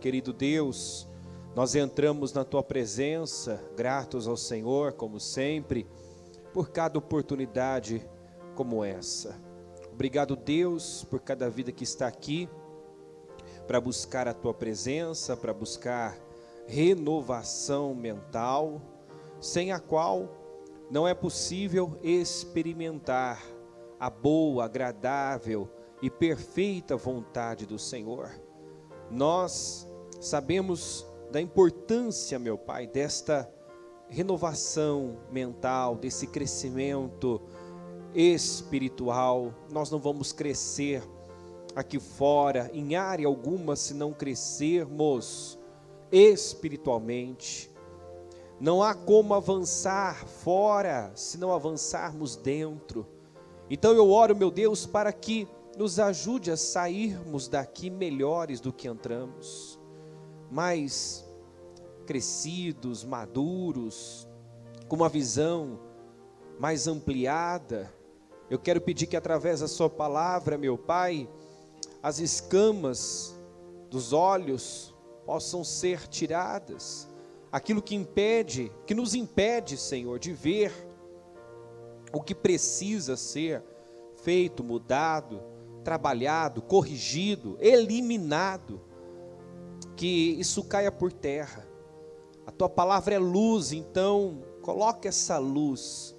querido Deus, nós entramos na Tua presença, gratos ao Senhor, como sempre, por cada oportunidade como essa. Obrigado, Deus, por cada vida que está aqui, para buscar a Tua presença, para buscar renovação mental, sem a qual não é possível experimentar a boa, agradável e perfeita vontade do Senhor. Nós sabemos da importância, meu Pai, desta renovação mental, desse crescimento espiritual. Nós não vamos crescer aqui fora, em área alguma, se não crescermos espiritualmente. Não há como avançar fora, se não avançarmos dentro. Então eu oro, meu Deus, para que nos ajude a sairmos daqui melhores do que entramos, mais crescidos, maduros, com uma visão mais ampliada. Eu quero pedir que através da sua palavra, meu Pai, as escamas dos olhos possam ser tiradas, aquilo que nos impede, Senhor, de ver o que precisa ser feito, mudado, trabalhado, corrigido, eliminado, que isso caia por terra. A Tua palavra é luz, então coloca essa luz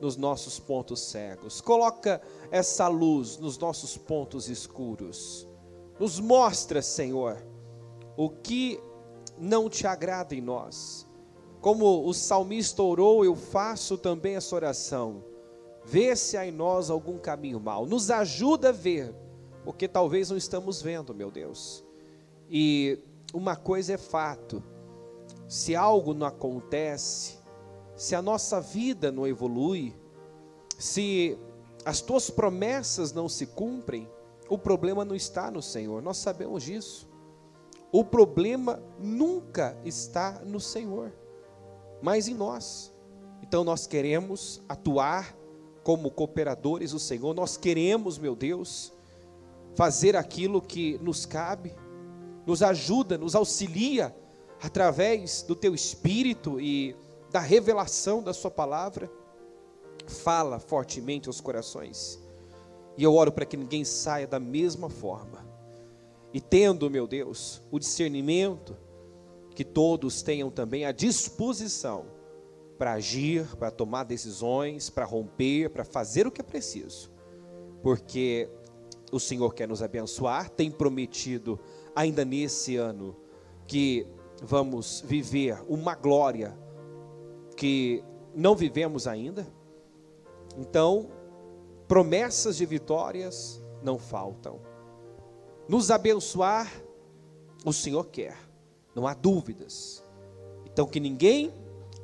nos nossos pontos cegos, coloca essa luz nos nossos pontos escuros, nos mostra, Senhor, o que não Te agrada em nós. Como o salmista orou, eu faço também essa oração: vê se há em nós algum caminho mau, nos ajuda a ver, porque talvez não estamos vendo, meu Deus. E uma coisa é fato: se algo não acontece, se a nossa vida não evolui, se as Tuas promessas não se cumprem, o problema não está no Senhor, nós sabemos disso. O problema nunca está no Senhor, mas em nós. Então nós queremos atuar como cooperadores do Senhor, nós queremos, meu Deus, fazer aquilo que nos cabe. Nos ajuda, nos auxilia através do Teu Espírito e da revelação da Sua palavra. Fala fortemente aos corações, e eu oro para que ninguém saia da mesma forma, e tendo, meu Deus, o discernimento, que todos tenham também a disposição para agir, para tomar decisões, para romper, para fazer o que é preciso, porque o Senhor quer nos abençoar, tem prometido ainda nesse ano que vamos viver uma glória que não vivemos ainda. Então, promessas de vitórias não faltam. Nos abençoar, o Senhor quer, não há dúvidas. Então, que ninguém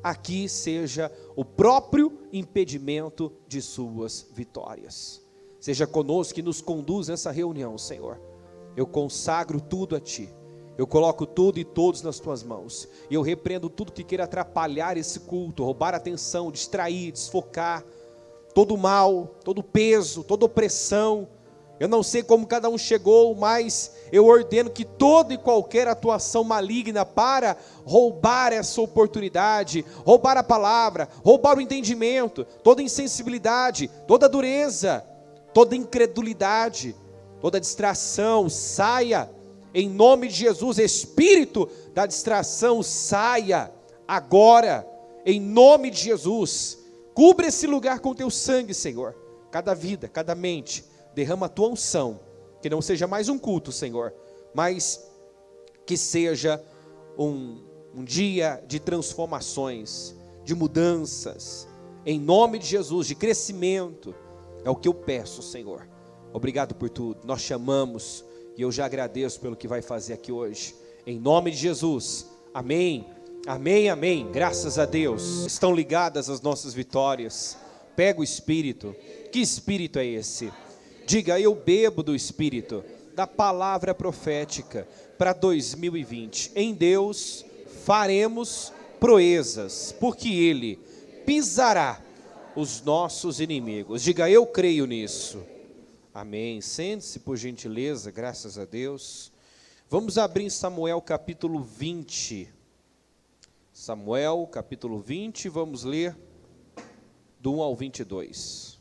aqui seja o próprio impedimento de suas vitórias. Seja conosco e nos conduz nessa reunião, Senhor. Eu consagro tudo a Ti. Eu coloco tudo e todos nas Tuas mãos. E eu repreendo tudo que queira atrapalhar esse culto, roubar a atenção, distrair, desfocar. Todo mal, todo peso, toda opressão. Eu não sei como cada um chegou, mas eu ordeno que toda e qualquer atuação maligna para roubar essa oportunidade, roubar a palavra, roubar o entendimento, toda insensibilidade, toda dureza, toda incredulidade, toda distração, saia, em nome de Jesus. Espírito da distração, saia, agora, em nome de Jesus. Cubra esse lugar com Teu sangue, Senhor, cada vida, cada mente, derrama a Tua unção, que não seja mais um culto, Senhor, mas que seja um dia de transformações, de mudanças, em nome de Jesus, de crescimento, é o que eu peço, Senhor. Obrigado por tudo, nós te amamos, e eu já agradeço pelo que vai fazer aqui hoje, em nome de Jesus, amém, amém, amém, graças a Deus. Estão ligadas as nossas vitórias, pega o Espírito. Que Espírito é esse? Diga: eu bebo do Espírito, da palavra profética, para 2020, em Deus faremos proezas, porque Ele pisará os nossos inimigos. Diga: eu creio nisso. Amém. Sente-se, por gentileza, graças a Deus. Vamos abrir em Samuel capítulo 20. Samuel capítulo 20, vamos ler do 1 ao 22.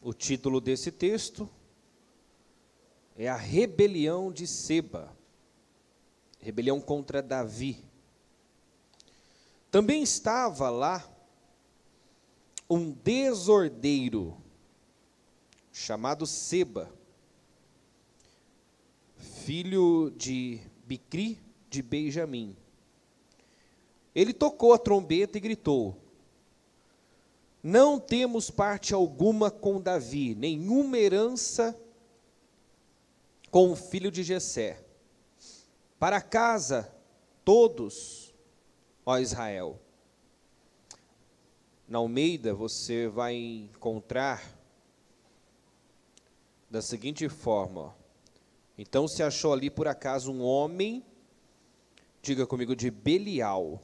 O título desse texto é a rebelião de Seba, rebelião contra Davi. Também estava lá um desordeiro chamado Seba, filho de Bicri de Benjamim. Ele tocou a trombeta e gritou: não temos parte alguma com Davi, nenhuma herança com o filho de Jessé. Para casa, todos, ó Israel. Na Almeida, você vai encontrar da seguinte forma, ó. Então se achou ali por acaso um homem, diga comigo, de Belial,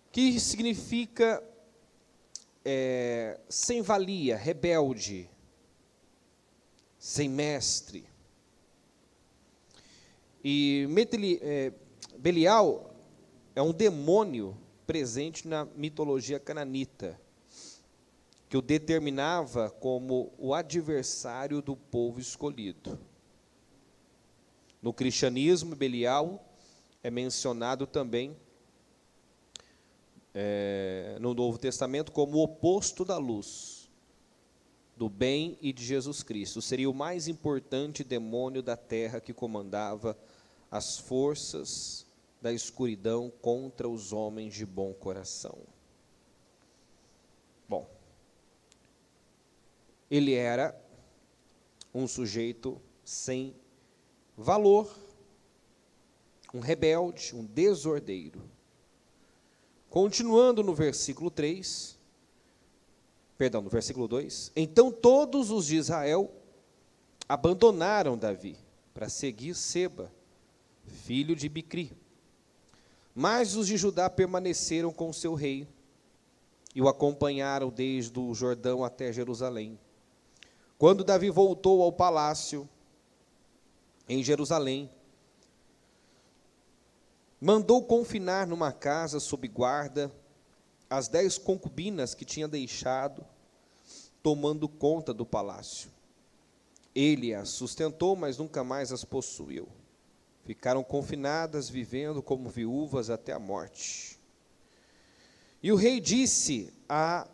que significa sem valia, rebelde, sem mestre. E Belial é um demônio presente na mitologia cananita, que o determinava como o adversário do povo escolhido. No cristianismo, Belial é mencionado também no Novo Testamento como o oposto da luz, do bem e de Jesus Cristo. Seria o mais importante demônio da terra que comandava as forças da escuridão contra os homens de bom coração. Bom, ele era um sujeito sem valor, um rebelde, um desordeiro. Continuando no versículo 2, então todos os de Israel abandonaram Davi para seguir Seba, filho de Bicri. Mas os de Judá permaneceram com seu rei e o acompanharam desde o Jordão até Jerusalém. Quando Davi voltou ao palácio em Jerusalém, mandou confinar numa casa sob guarda as 10 concubinas que tinha deixado, tomando conta do palácio. Ele as sustentou, mas nunca mais as possuiu. Ficaram confinadas, vivendo como viúvas até a morte. E o rei disse a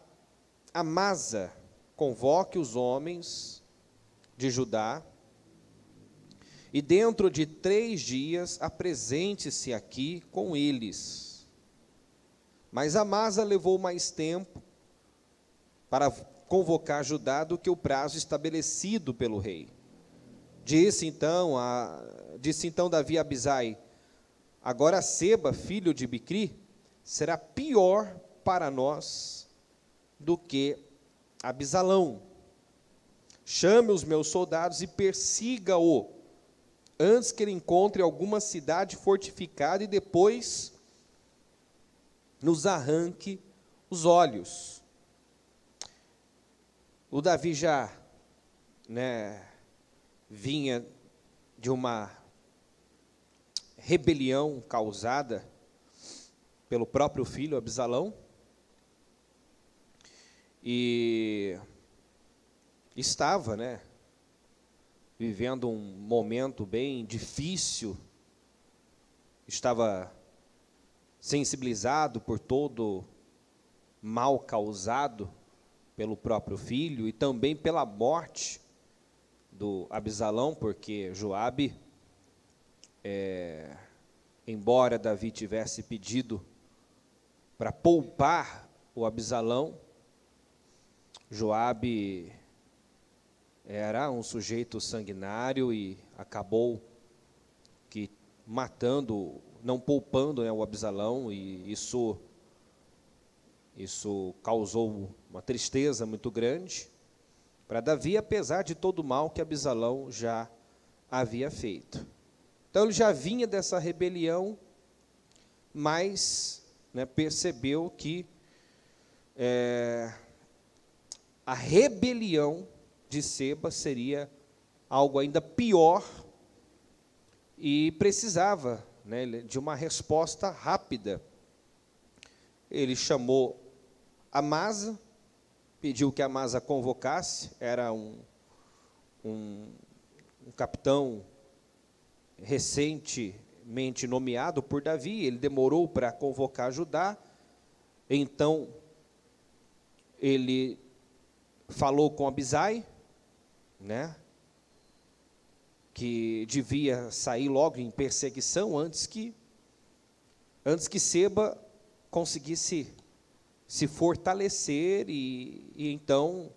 Amasa: convoque os homens de Judá, e dentro de 3 dias apresente-se aqui com eles. Mas Amasa levou mais tempo para convocar Judá do que o prazo estabelecido pelo rei. Disse então Davi a Abisai: agora Seba, filho de Bicri, será pior para nós do que Abisalão. Chame os meus soldados e persiga-o, antes que ele encontre alguma cidade fortificada e depois nos arranque os olhos. O Davi já, vinha de uma rebelião causada pelo próprio filho Abisalão, e estava, vivendo um momento bem difícil, estava sensibilizado por todo mal causado pelo próprio filho e também pela morte do Abisalão, porque Joabe, embora Davi tivesse pedido para poupar o Abisalão, Joabe era um sujeito sanguinário e acabou matando, não poupando o Abisalão, e isso causou uma tristeza muito grande para Davi, apesar de todo o mal que Abisalão já havia feito. Então ele já vinha dessa rebelião, mas né, percebeu que a rebelião de Seba seria algo ainda pior e precisava, né, de uma resposta rápida. Ele chamou Amasa, pediu que Amasa convocasse, era um capitão recentemente nomeado por Davi, ele demorou para convocar Judá, então ele falou com Abisai, né, que devia sair logo em perseguição antes que Seba conseguisse se fortalecer e então,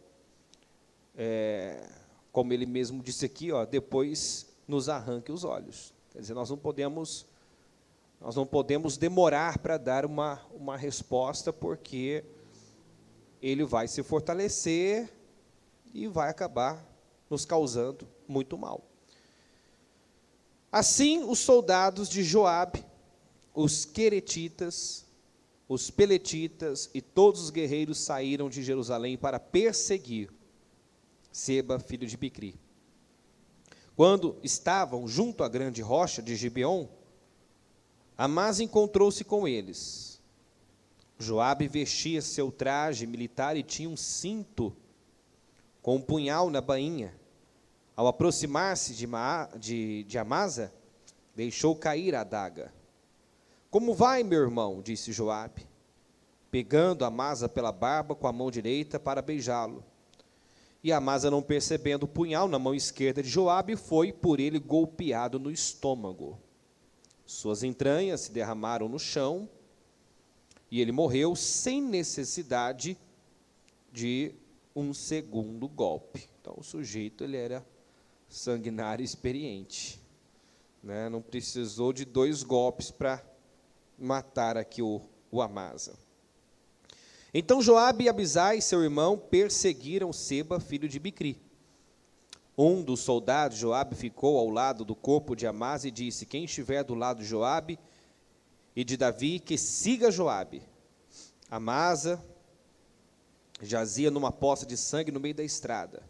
como ele mesmo disse aqui, depois nos arranque os olhos. Quer dizer, nós não podemos demorar para dar uma resposta, porque ele vai se fortalecer e vai acabar nos causando muito mal. Assim, os soldados de Joabe, os queretitas, os peletitas e todos os guerreiros saíram de Jerusalém para perseguir Seba, filho de Bicri. Quando estavam junto à grande rocha de Gibeon, Amasa encontrou-se com eles. Joabe vestia seu traje militar e tinha um cinto com um punhal na bainha. Ao aproximar-se de Amasa, deixou cair a adaga. Como vai, meu irmão? Disse Joabe, pegando Amasa pela barba com a mão direita para beijá-lo. E Amasa, não percebendo o punhal na mão esquerda de Joabe, foi por ele golpeado no estômago. Suas entranhas se derramaram no chão e ele morreu sem necessidade de um segundo golpe. Então, o sujeito ele era sanguinário e experiente, né? Não precisou de 2 golpes para matar aqui o Amasa. Então Joabe e Abisai, seu irmão, perseguiram Seba, filho de Bicri. Um dos soldados de Joabe ficou ao lado do corpo de Amasa e disse: quem estiver do lado de Joabe e de Davi, que siga Joabe. Amasa jazia numa poça de sangue no meio da estrada.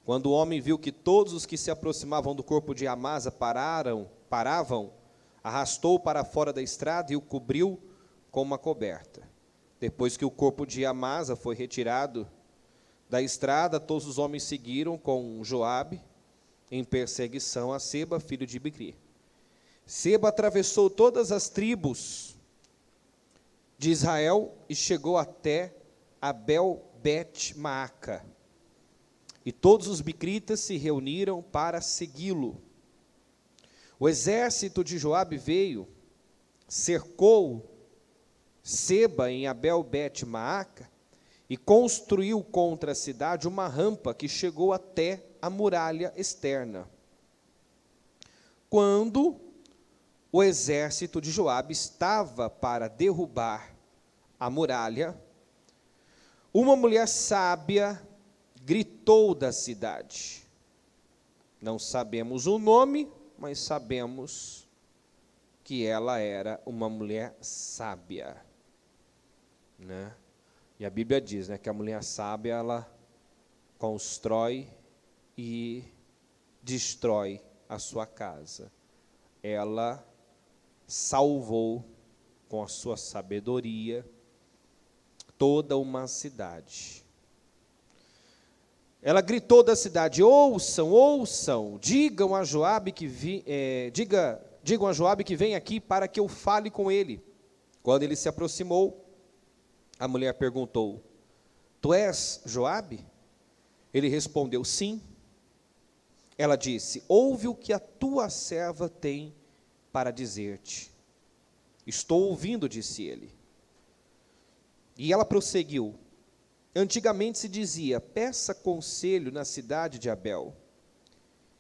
Quando o homem viu que todos os que se aproximavam do corpo de Amasa paravam, arrastou-o para fora da estrada e o cobriu com uma coberta. Depois que o corpo de Amasa foi retirado da estrada, todos os homens seguiram com Joabe em perseguição a Seba, filho de Bicri. Seba atravessou todas as tribos de Israel e chegou até Abel-Bet-Maaca. E todos os bicritas se reuniram para segui-lo. O exército de Joabe veio, cercou Seba em Abel-Bet-Maaca e construiu contra a cidade uma rampa que chegou até a muralha externa. Quando o exército de Joabe estava para derrubar a muralha, uma mulher sábia gritou da cidade. Não sabemos o nome, mas sabemos que ela era uma mulher sábia, né? E a Bíblia diz, né, que a mulher sábia, ela constrói e destrói a sua casa. Ela salvou com a sua sabedoria toda uma cidade. Ela gritou da cidade: ouçam, ouçam, digam a Joabe que vem aqui para que eu fale com ele. Quando ele se aproximou, a mulher perguntou: tu és Joabe? Ele respondeu: sim. Ela disse: ouve o que a tua serva tem para dizer-te. Estou ouvindo, disse ele. E ela prosseguiu: antigamente se dizia, peça conselho na cidade de Abel,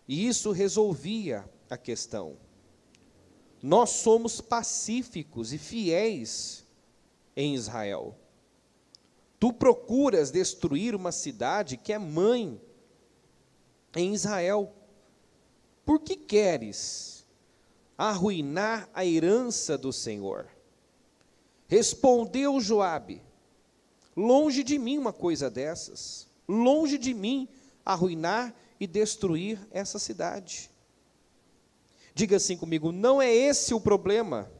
e isso resolvia a questão. Nós somos pacíficos e fiéis em Israel. Tu procuras destruir uma cidade que é mãe em Israel. Por que queres arruinar a herança do Senhor? Respondeu Joabe: longe de mim uma coisa dessas, longe de mim arruinar e destruir essa cidade. Diga assim comigo: não é esse o problema.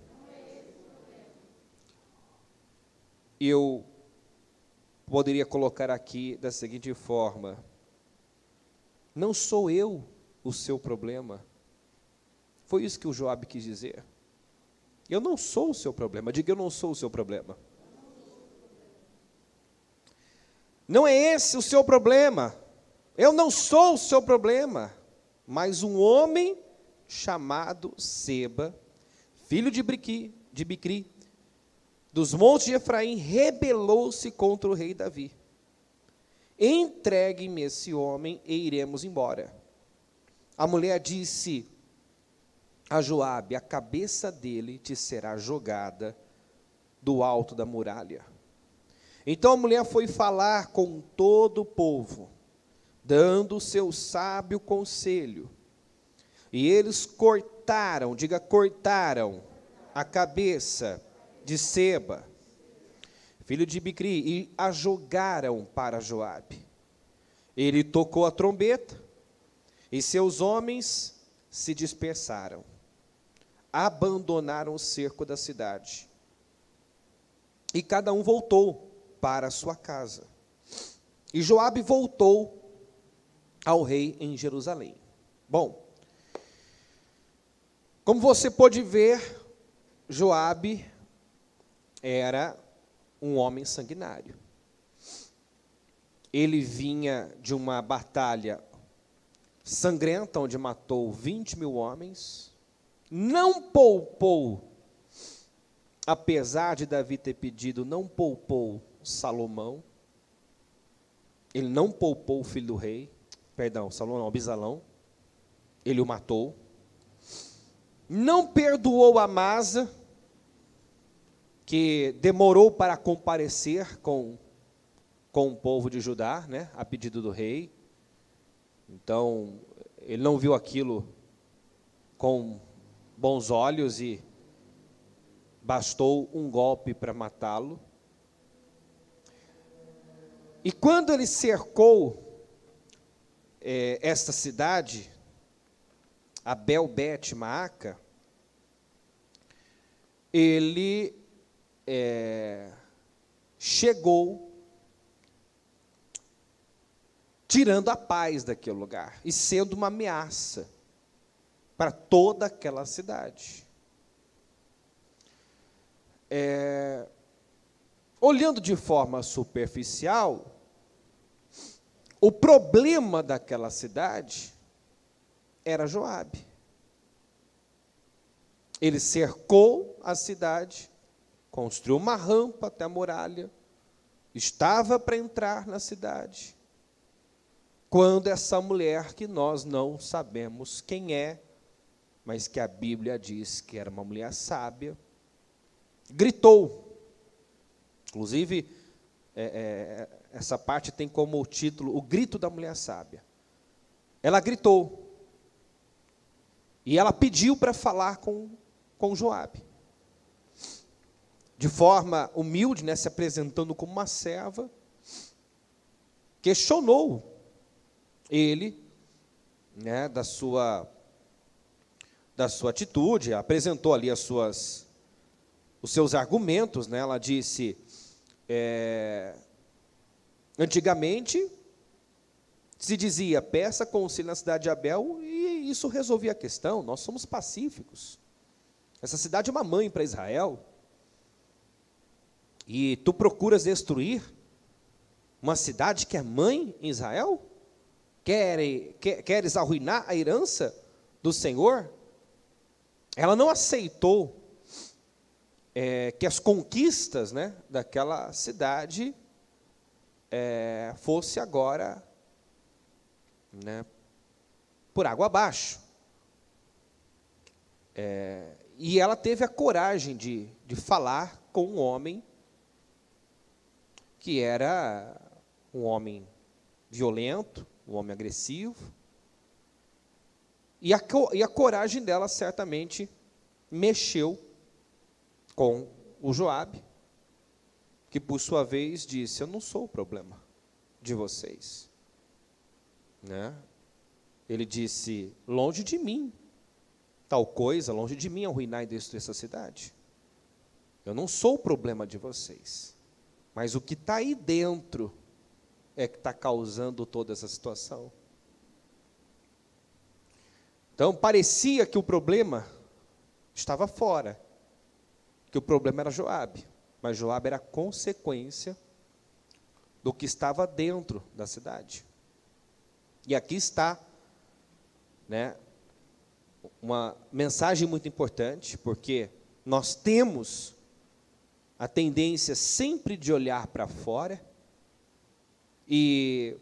Eu poderia colocar aqui da seguinte forma: não sou eu o seu problema. Foi isso que o Joabe quis dizer. Eu não sou o seu problema. Diga: eu não sou o seu problema. Não é esse o seu problema. Eu não sou o seu problema. Mas um homem chamado Seba, filho de Bicri, dos montes de Efraim, rebelou-se contra o rei Davi. Entregue-me esse homem e iremos embora. A mulher disse a Joabe: a cabeça dele te será jogada do alto da muralha. Então a mulher foi falar com todo o povo, dando o seu sábio conselho. E eles cortaram, diga cortaram, a cabeça de Seba, filho de Bicri, e a jogaram para Joabe. Ele tocou a trombeta, e seus homens se dispersaram, abandonaram o cerco da cidade, e cada um voltou para a sua casa. E Joabe voltou ao rei em Jerusalém. Bom, como você pode ver, Joabe era um homem sanguinário. Ele vinha de uma batalha sangrenta, onde matou 20.000 homens, não poupou, apesar de Davi ter pedido, não poupou Salomão, ele não poupou o filho do rei, Salomão não, Abisalão, ele o matou, não perdoou Amasa, que demorou para comparecer com o povo de Judá, né, a pedido do rei. Então, ele não viu aquilo com bons olhos e bastou um golpe para matá-lo. E quando ele cercou esta cidade, Abel-Bet-Maaca, ele chegou tirando a paz daquele lugar e sendo uma ameaça para toda aquela cidade. Olhando de forma superficial, o problema daquela cidade era Joabe. Ele cercou a cidade, construiu uma rampa até a muralha, estava para entrar na cidade, quando essa mulher, que nós não sabemos quem é, mas que a Bíblia diz que era uma mulher sábia, gritou. Inclusive, essa parte tem como título o grito da mulher sábia. Ela gritou. E ela pediu para falar com Joabe. De forma humilde, né, se apresentando como uma serva, questionou ele, né, da sua atitude, apresentou ali os seus argumentos, né. Ela disse, antigamente se dizia, peça conselho na cidade de Abel, e isso resolvia a questão, nós somos pacíficos. Essa cidade é uma mãe para Israel, e tu procuras destruir uma cidade que é mãe em Israel? Queres arruinar a herança do Senhor? Ela não aceitou que as conquistas, né, daquela cidade fosse agora, né, por água abaixo. E ela teve a coragem de falar com um homem que era um homem violento, um homem agressivo, e a coragem dela certamente mexeu com o Joabe, que por sua vez disse: eu não sou o problema de vocês, né? Ele disse: longe de mim tal coisa, longe de mim arruinar e destruir essa cidade. Eu não sou o problema de vocês, mas o que está aí dentro é que está causando toda essa situação. Então, parecia que o problema estava fora, que o problema era Joabe, mas Joabe era consequência do que estava dentro da cidade. E aqui está, né, uma mensagem muito importante, porque nós temos a tendência sempre de olhar para fora e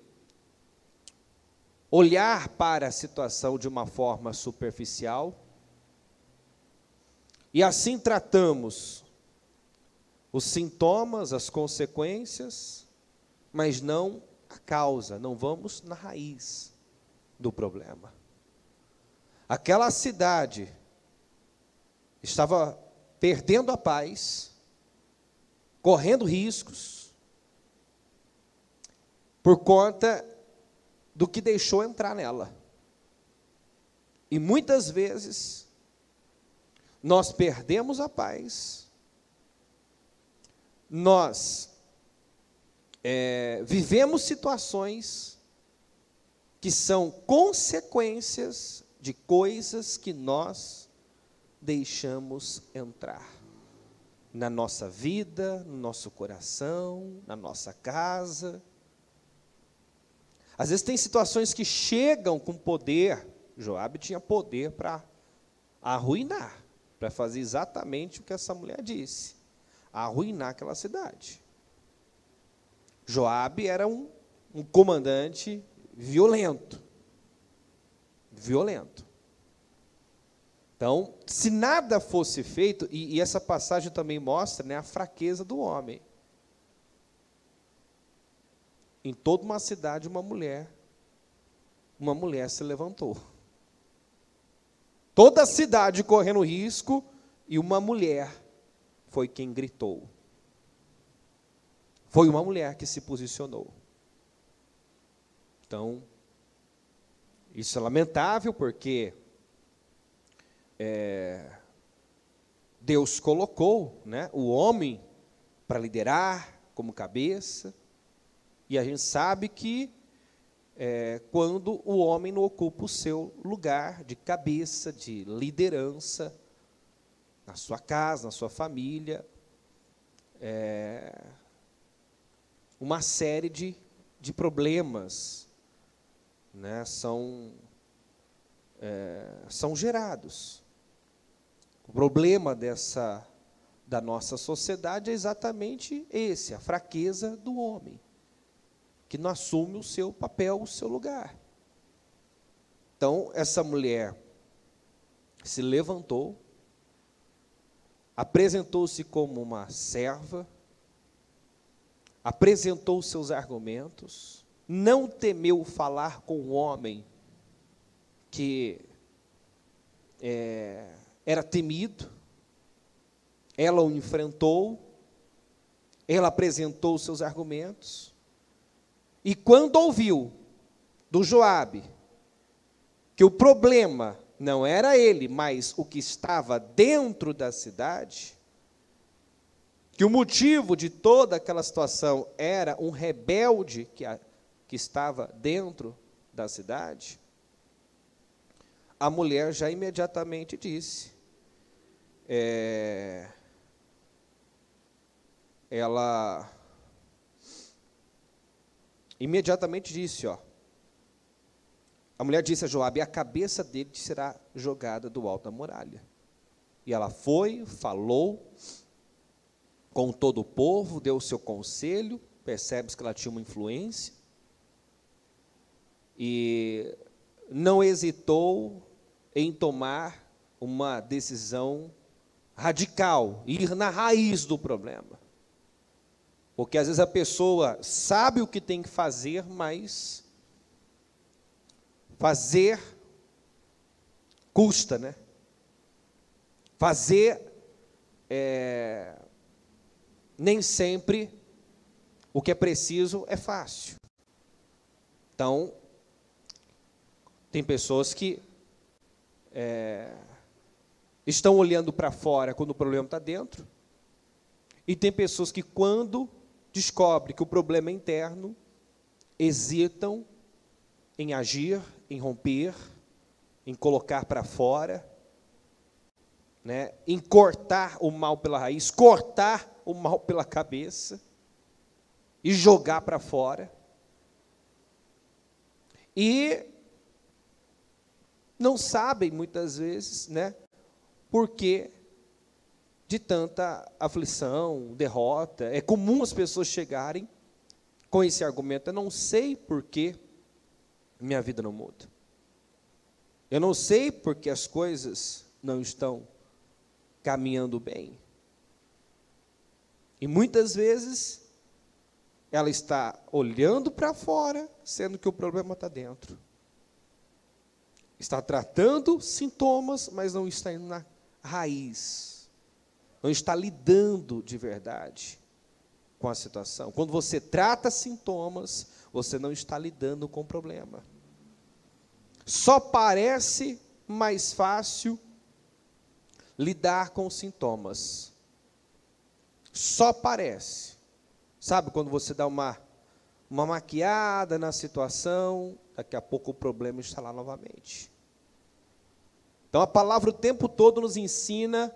olhar para a situação de uma forma superficial, e assim tratamos os sintomas, as consequências, mas não a causa, não vamos na raiz do problema. Aquela cidade estava perdendo a paz, correndo riscos, por conta do que deixou entrar nela. E muitas vezes nós perdemos a paz, nós vivemos situações que são consequências de coisas que nós deixamos entrar na nossa vida, no nosso coração, na nossa casa. Às vezes tem situações que chegam com poder. Joabe tinha poder para arruinar, para fazer exatamente o que essa mulher disse, arruinar aquela cidade. Joabe era um comandante violento. Então, se nada fosse feito, e essa passagem também mostra, né, a fraqueza do homem. Em toda uma cidade, uma mulher se levantou. Toda a cidade correndo risco, e uma mulher foi quem gritou. Foi uma mulher que se posicionou. Então, isso é lamentável, porque Deus colocou, né, o homem para liderar como cabeça, e a gente sabe que quando o homem não ocupa o seu lugar de cabeça, de liderança, na sua casa, na sua família, uma série de problemas, né, são gerados. O problema da nossa sociedade é exatamente esse, a fraqueza do homem, que não assume o seu papel, o seu lugar. Então, essa mulher se levantou, apresentou-se como uma serva, apresentou os seus argumentos, não temeu falar com o homem que era temido. Ela o enfrentou, ela apresentou os seus argumentos, e quando ouviu do Joabe que o problema não era ele, mas o que estava dentro da cidade, que o motivo de toda aquela situação era um rebelde que estava dentro da cidade, a mulher já imediatamente disse, ela imediatamente disse, a mulher disse a Joabe: a cabeça dele será jogada do alto da muralha. E ela foi, falou com todo o povo, deu o seu conselho, percebe-se que ela tinha uma influência, e não hesitou em tomar uma decisão radical, ir na raiz do problema. Porque às vezes a pessoa sabe o que tem que fazer, mas fazer custa, né? Fazer nem sempre o que é preciso é fácil. Então, tem pessoas que estão olhando para fora quando o problema está dentro, e tem pessoas que, quando descobrem que o problema é interno, hesitam em agir, em romper, em colocar para fora, né, em cortar o mal pela raiz, cortar o mal pela cabeça e jogar para fora. E não sabem, muitas vezes, né, por que de tanta aflição, derrota. É comum as pessoas chegarem com esse argumento: eu não sei por que minha vida não muda. Eu não sei por que as coisas não estão caminhando bem. E muitas vezes ela está olhando para fora, sendo que o problema está dentro. Está tratando sintomas, mas não está indo na raiz. Não está lidando de verdade com a situação. Quando você trata sintomas, você não está lidando com o problema. Só parece mais fácil lidar com os sintomas. Só parece. Sabe, quando você dá uma maquiada na situação, daqui a pouco o problema está lá novamente. Então a palavra o tempo todo nos ensina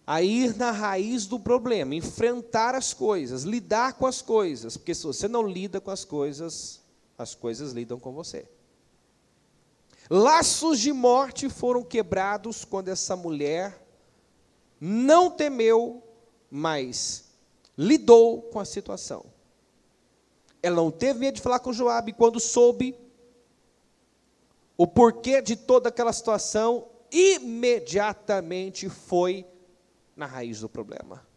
a ir na raiz do problema, enfrentar as coisas, lidar com as coisas, porque se você não lida com as coisas lidam com você. Laços de morte foram quebrados quando essa mulher não temeu, mas lidou com a situação. Ela não teve medo de falar com Joabe. Quando soube o porquê de toda aquela situação, imediatamente foi na raiz do problema.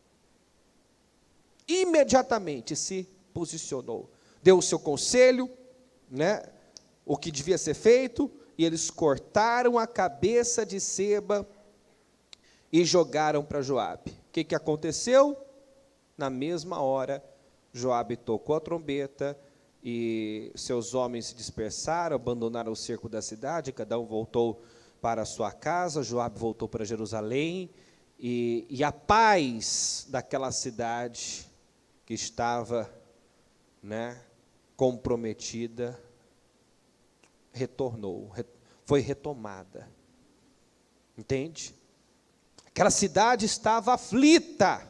Imediatamente se posicionou. Deu o seu conselho, né, o que devia ser feito, e eles cortaram a cabeça de Seba e jogaram para Joabe. O que aconteceu? Na mesma hora, Joabe tocou a trombeta e seus homens se dispersaram, abandonaram o cerco da cidade, cada um voltou para a sua casa, Joabe voltou para Jerusalém, e a paz daquela cidade que estava, né, comprometida, retornou, foi retomada. Entende? Aquela cidade estava aflita,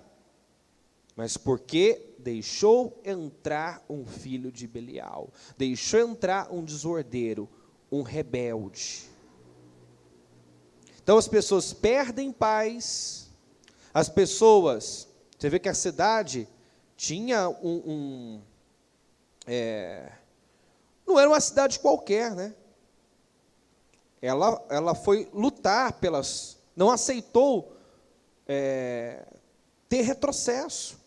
mas porque deixou entrar um filho de Belial, deixou entrar um desordeiro, um rebelde. Então as pessoas perdem paz, as pessoas, você vê que a cidade tinha não era uma cidade qualquer, né? Ela foi lutar não aceitou ter retrocesso.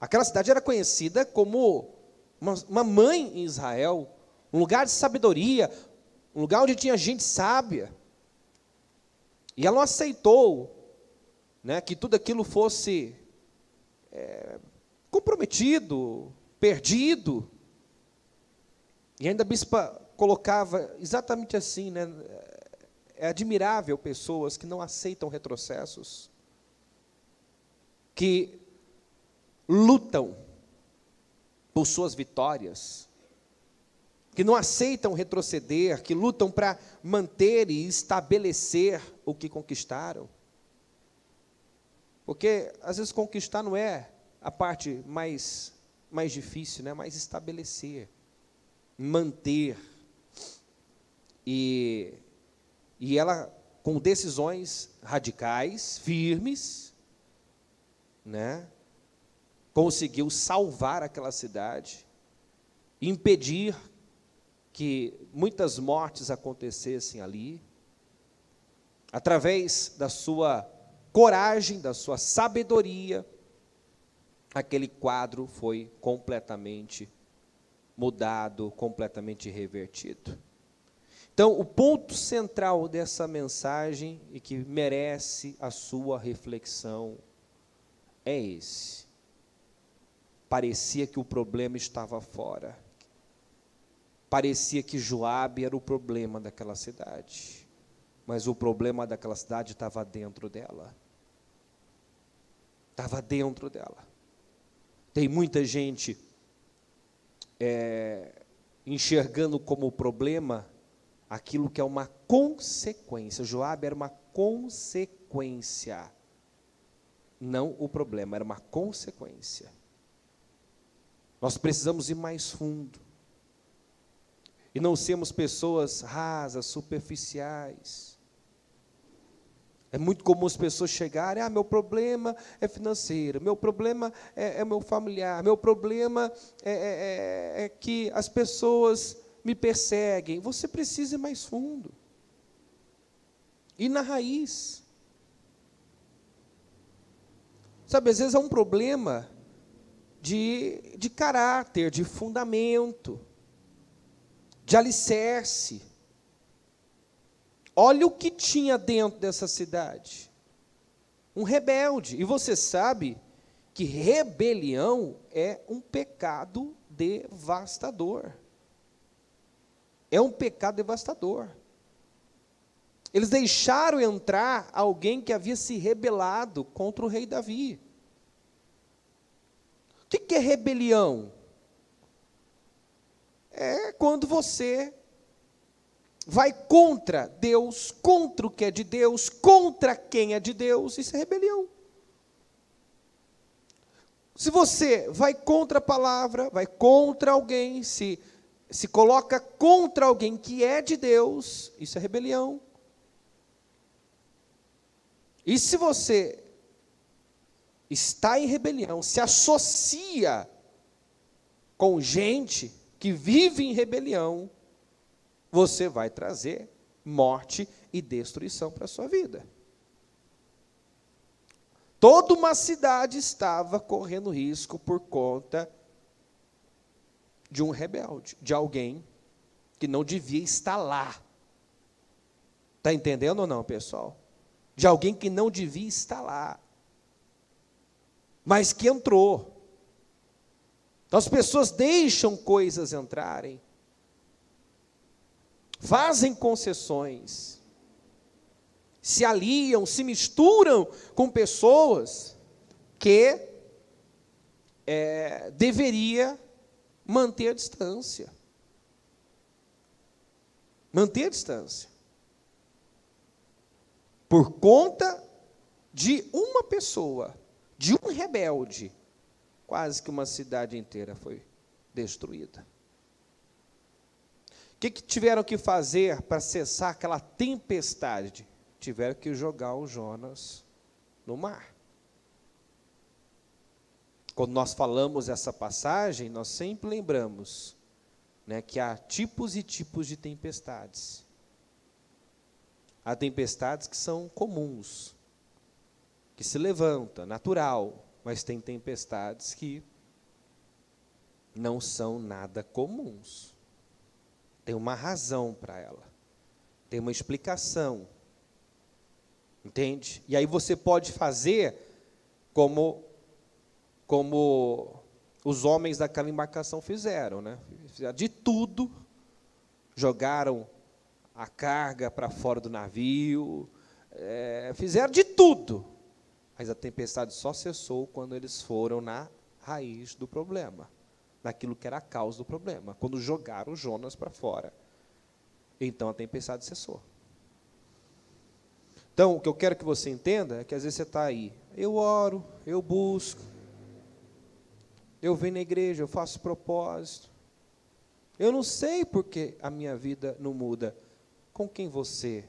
Aquela cidade era conhecida como uma mãe em Israel, um lugar de sabedoria, um lugar onde tinha gente sábia. E ela não aceitou, né, que tudo aquilo fosse comprometido, perdido. E ainda a bispa colocava exatamente assim, né? É admirável pessoas que não aceitam retrocessos, que lutam por suas vitórias, que não aceitam retroceder, que lutam para manter e estabelecer o que conquistaram. Porque, às vezes, conquistar não é a parte mais difícil, né? Mas estabelecer, manter. E ela, com decisões radicais, firmes, né, conseguiu salvar aquela cidade, impedir que muitas mortes acontecessem ali, através da sua coragem, da sua sabedoria. Aquele quadro foi completamente mudado, completamente revertido. Então, o ponto central dessa mensagem, e que merece a sua reflexão, é esse. parecia que o problema estava fora. Parecia que Joabe era o problema daquela cidade, mas o problema daquela cidade estava dentro dela. Estava dentro dela. Tem muita gente enxergando como problema aquilo que é uma consequência. Joabe era uma consequência, não o problema, era uma consequência. Nós precisamos ir mais fundo e não sermos pessoas rasas, superficiais. É muito comum as pessoas chegarem: meu problema é financeiro, meu problema é meu familiar, meu problema é que as pessoas me perseguem. Você precisa ir mais fundo, ir na raiz. Sabe, às vezes é um problema de caráter, de fundamento, de alicerce. Olha o que tinha dentro dessa cidade. Um rebelde. E você sabe que rebelião é um pecado devastador. É um pecado devastador. Eles deixaram entrar alguém que havia se rebelado contra o rei Davi. O que é rebelião? É quando você vai contra Deus, contra o que é de Deus, contra quem é de Deus. Isso é rebelião. Se você vai contra a palavra, vai contra alguém, se coloca contra alguém que é de Deus, isso é rebelião. E se você está em rebelião, se associa com gente que vive em rebelião, você vai trazer morte e destruição para a sua vida. Toda uma cidade estava correndo risco por conta de um rebelde, de alguém que não devia estar lá. Está entendendo ou não, pessoal? De alguém que não devia estar lá, mas que entrou. Então as pessoas deixam coisas entrarem, fazem concessões, se aliam, se misturam com pessoas que deveria manter a distância. Manter a distância. Por conta de uma pessoa, de um rebelde, quase que uma cidade inteira foi destruída. O que tiveram que fazer para cessar aquela tempestade? Tiveram que jogar o Jonas no mar. Quando nós falamos essa passagem, nós sempre lembramos, né, que há tipos e tipos de tempestades. Há tempestades que são comuns, que se levanta, natural, mas tem tempestades que não são nada comuns. Tem uma razão para ela, tem uma explicação, entende? E aí você pode fazer como os homens daquela embarcação fizeram, né? Fizeram de tudo, jogaram a carga para fora do navio, fizeram de tudo, mas a tempestade só cessou quando eles foram na raiz do problema, naquilo que era a causa do problema, quando jogaram Jonas para fora. Então a tempestade cessou. Então, o que eu quero que você entenda é que às vezes você está aí, eu oro, eu busco, eu venho na igreja, eu faço propósito, eu não sei porque a minha vida não muda. Com quem você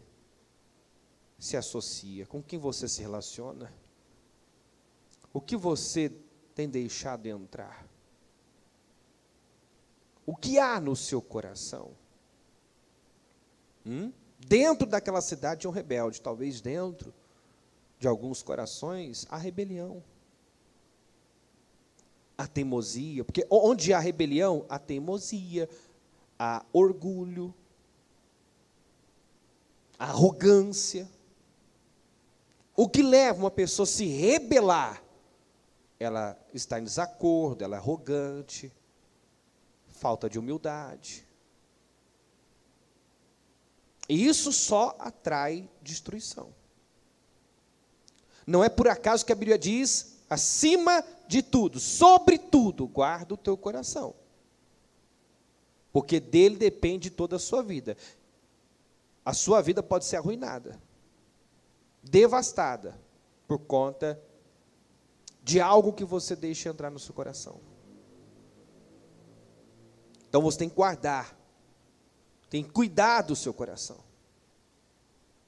se associa? Com quem você se relaciona? O que você tem deixado entrar? O que há no seu coração? Dentro daquela cidade tinha um rebelde, talvez dentro de alguns corações há rebelião, há teimosia, porque onde há rebelião, há teimosia, há orgulho, há arrogância. O que leva uma pessoa a se rebelar ela está em desacordo, ela é arrogante, falta de humildade. E isso só atrai destruição. Não é por acaso que a Bíblia diz, acima de tudo, sobre tudo, guarda o teu coração. Porque dele depende toda a sua vida. A sua vida pode ser arruinada, devastada, por conta de algo que você deixa entrar no seu coração. Então você tem que guardar, tem que cuidar do seu coração,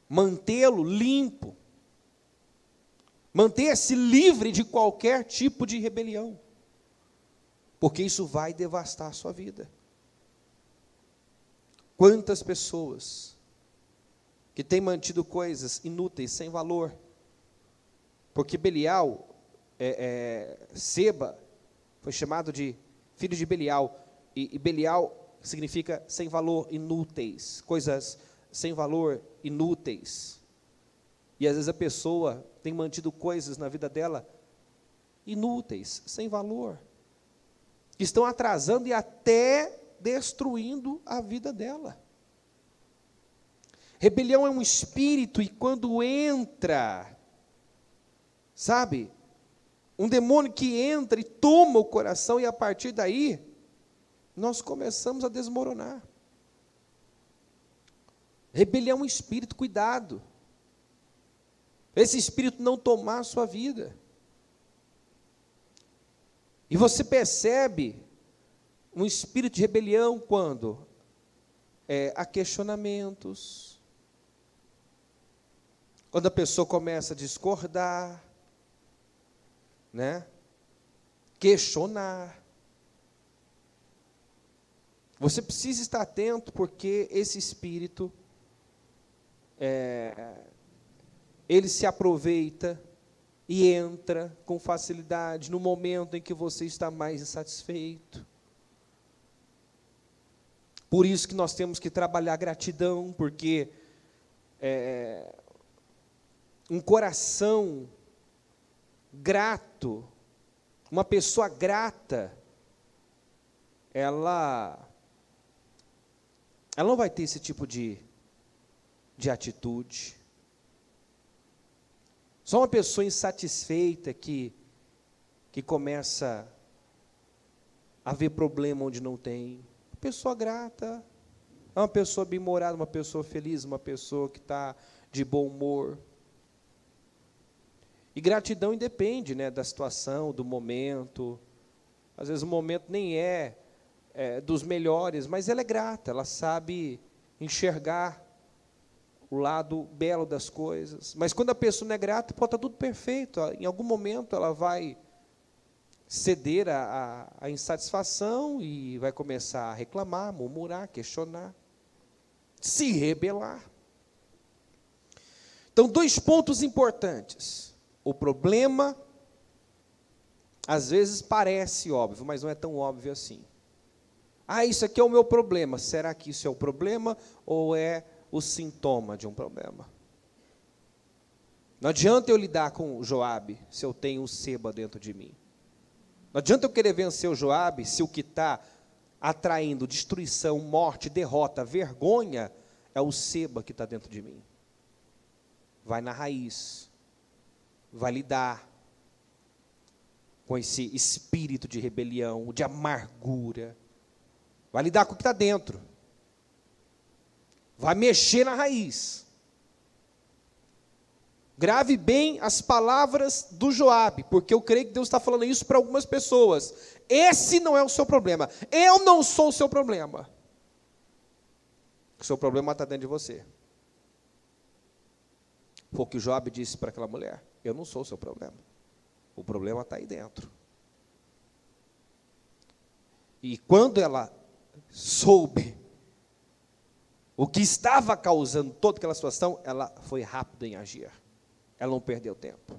mantê-lo limpo, manter-se livre de qualquer tipo de rebelião, porque isso vai devastar a sua vida. Quantas pessoas que têm mantido coisas inúteis, sem valor, porque Belial, Seba, foi chamado de filho de Belial, e Belial significa sem valor, inúteis, coisas sem valor, inúteis. E às vezes a pessoa tem mantido coisas na vida dela inúteis, sem valor, que estão atrasando e até destruindo a vida dela. Rebelião é um espírito, e quando entra, sabe, um demônio que entra e toma o coração, e a partir daí, nós começamos a desmoronar. Rebelião é um espírito, cuidado. Esse espírito não tomar a sua vida. E você percebe um espírito de rebelião quando há questionamentos, quando a pessoa começa a discordar, né? Questionar. Você precisa estar atento, porque esse espírito, ele se aproveita e entra com facilidade no momento em que você está mais insatisfeito. Por isso que nós temos que trabalhar a gratidão, porque um coração grato, uma pessoa grata, ela não vai ter esse tipo de atitude. Só uma pessoa insatisfeita que começa a ver problema onde não tem. Uma pessoa grata é uma pessoa bem-humorada, uma pessoa feliz, uma pessoa que está de bom humor. E gratidão independe, né, da situação, do momento. Às vezes o momento nem é dos melhores, mas ela é grata, ela sabe enxergar o lado belo das coisas. Mas quando a pessoa não é grata, pode estar tudo perfeito. Em algum momento ela vai ceder à insatisfação e vai começar a reclamar, murmurar, questionar, se rebelar. Então, 2 pontos importantes. O problema, às vezes parece óbvio, mas não é tão óbvio assim. Isso aqui é o meu problema. Será que isso é o problema ou é o sintoma de um problema? Não adianta eu lidar com Joabe se eu tenho um Seba dentro de mim. Não adianta eu querer vencer o Joabe se o que está atraindo destruição, morte, derrota, vergonha é o Seba que está dentro de mim. Vai na raiz, vai lidar com esse espírito de rebelião, de amargura, vai lidar com o que está dentro, vai mexer na raiz. Grave bem as palavras do Joabe, porque eu creio que Deus está falando isso para algumas pessoas. Esse não é o seu problema, eu não sou o seu problema. O seu problema está dentro de você. Foi o que o Joabe disse para aquela mulher: eu não sou o seu problema, o problema está aí dentro. E quando ela soube o que estava causando toda aquela situação, ela foi rápida em agir. Ela não perdeu tempo.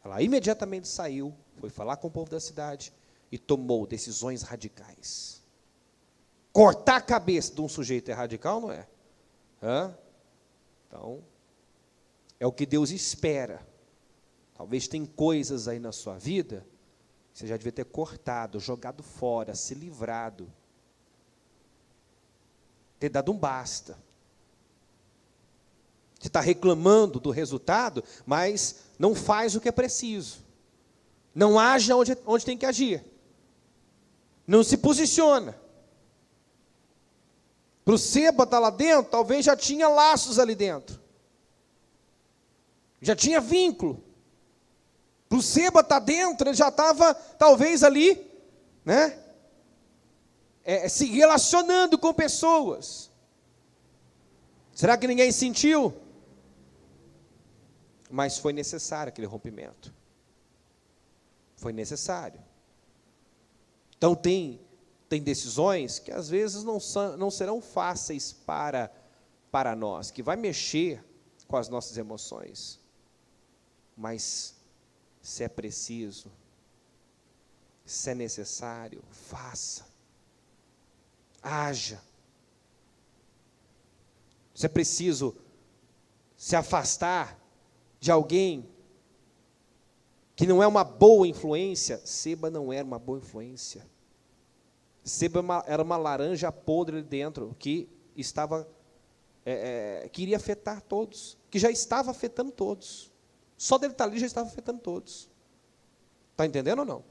Ela imediatamente saiu, foi falar com o povo da cidade e tomou decisões radicais. Cortar a cabeça de um sujeito é radical, não é? Então, é o que Deus espera Talvez tem coisas aí na sua vida que você já devia ter cortado, jogado fora, se livrado. Ter dado um basta. Você está reclamando do resultado, mas não faz o que é preciso. Não age onde tem que agir. Não se posiciona. Para o Seba estar lá dentro, talvez já tinha laços ali dentro. Já tinha vínculo. Para o Seba estar dentro, ele já estava, talvez, ali, né? Se relacionando com pessoas. Será que ninguém sentiu? Mas foi necessário aquele rompimento. Foi necessário. Então tem decisões que às vezes não serão fáceis para nós, que vai mexer com as nossas emoções. Mas se é preciso, se é necessário, faça. Haja. Se é preciso se afastar de alguém que não é uma boa influência, Seba não era uma boa influência. Seba era uma laranja podre ali dentro, que iria afetar todos, que já estava afetando todos. Só dele estar ali já estava afetando todos. Está entendendo ou não?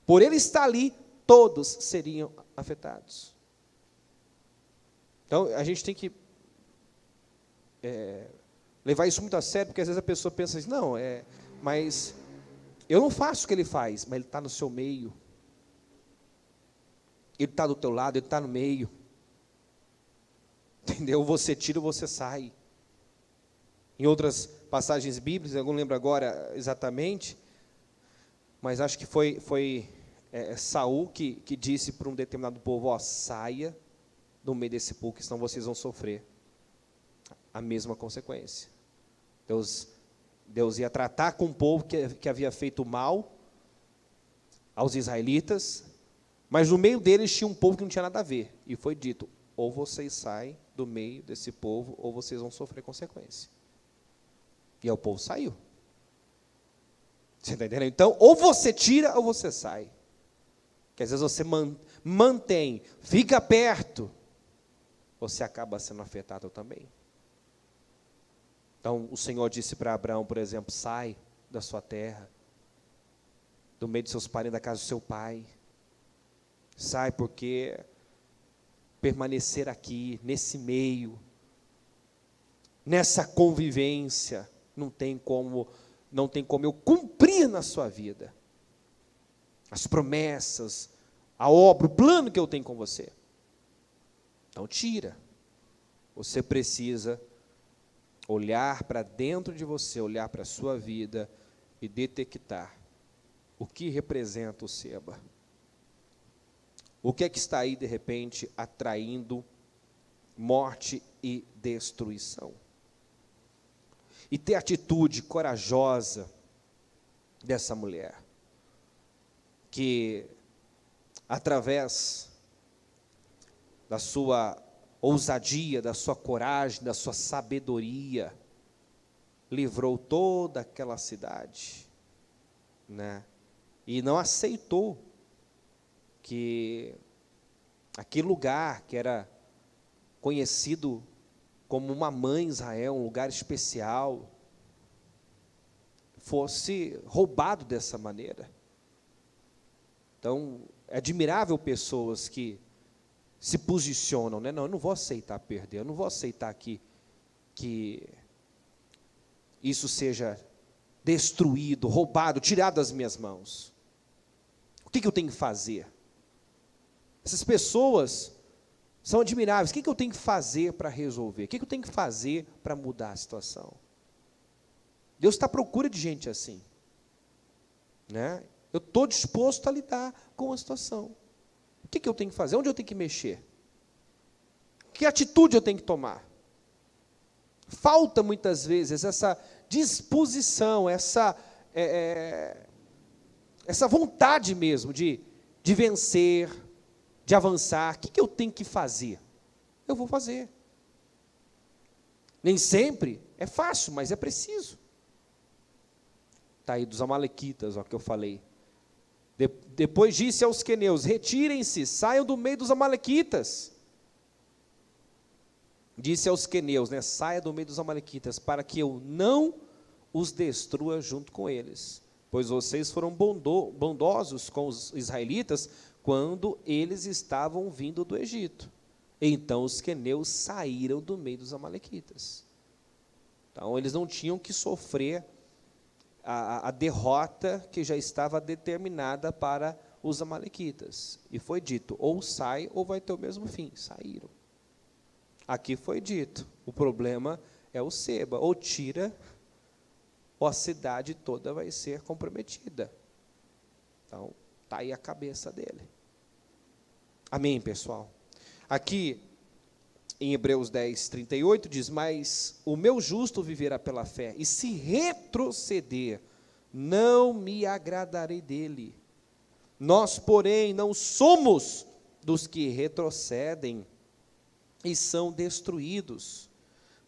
Por ele estar ali, todos seriam afetados. Então, a gente tem que levar isso muito a sério, porque às vezes a pessoa pensa assim, não, mas eu não faço o que ele faz, mas ele está no seu meio. Ele está do teu lado, ele está no meio. Entendeu? Você tira ou você sai. Em outras passagens bíblicas, eu não lembro agora exatamente, mas acho que foi Saul que disse para um determinado povo, saia do meio desse povo, que senão vocês vão sofrer a mesma consequência. Deus ia tratar com o povo que havia feito mal aos israelitas, mas no meio deles tinha um povo que não tinha nada a ver, e foi dito, ou vocês saem do meio desse povo, ou vocês vão sofrer consequência. E aí o povo saiu. Você está entendendo? Então, ou você tira, ou você sai. Porque às vezes você mantém, fica perto, você acaba sendo afetado também. Então, o Senhor disse para Abraão, por exemplo, sai da sua terra, do meio de seus parentes, da casa do seu pai. Sai, porque permanecer aqui, nesse meio, nessa convivência, não tem como eu cumprir na sua vida as promessas, a obra, o plano que eu tenho com você. Então tira. Você precisa olhar para dentro de você, olhar para a sua vida e detectar o que representa o Seba. O que é que está aí, de repente, atraindo morte e destruição? E ter a atitude corajosa dessa mulher, que, através da sua ousadia, da sua coragem, da sua sabedoria, livrou toda aquela cidade, né? E não aceitou que aquele lugar que era conhecido como uma mãe Israel, um lugar especial, fosse roubado dessa maneira. Então, é admirável pessoas que se posicionam, né? Não, eu não vou aceitar perder, eu não vou aceitar que isso seja destruído, roubado, tirado das minhas mãos. O que eu tenho que fazer? Essas pessoas são admiráveis. O que eu tenho que fazer para resolver? O que eu tenho que fazer para mudar a situação? Deus está à procura de gente assim, né? Eu estou disposto a lidar com a situação. O que eu tenho que fazer? Onde eu tenho que mexer? Que atitude eu tenho que tomar? Falta muitas vezes essa disposição, essa vontade mesmo de vencer, de avançar. O que eu tenho que fazer? Eu vou fazer. Nem sempre é fácil, mas é preciso. Está aí dos amalequitas, ó, que eu falei. Depois disse aos queneus: retirem-se, saiam do meio dos amalequitas. Disse aos queneus, né, saia do meio dos amalequitas, para que eu não os destrua junto com eles. Pois vocês foram bondosos com os israelitas quando eles estavam vindo do Egito. Então os queneus saíram do meio dos amalequitas. Então eles não tinham que sofrer a derrota que já estava determinada para os amalequitas. E foi dito, ou sai ou vai ter o mesmo fim. Saíram. Aqui foi dito, o problema é o Seba, ou tira, ou a cidade toda vai ser comprometida. Então, está aí a cabeça dele. Amém, pessoal? Aqui, em Hebreus 10, 38, diz: mas o meu justo viverá pela fé, e se retroceder, não me agradarei dele. Nós, porém, não somos dos que retrocedem e são destruídos,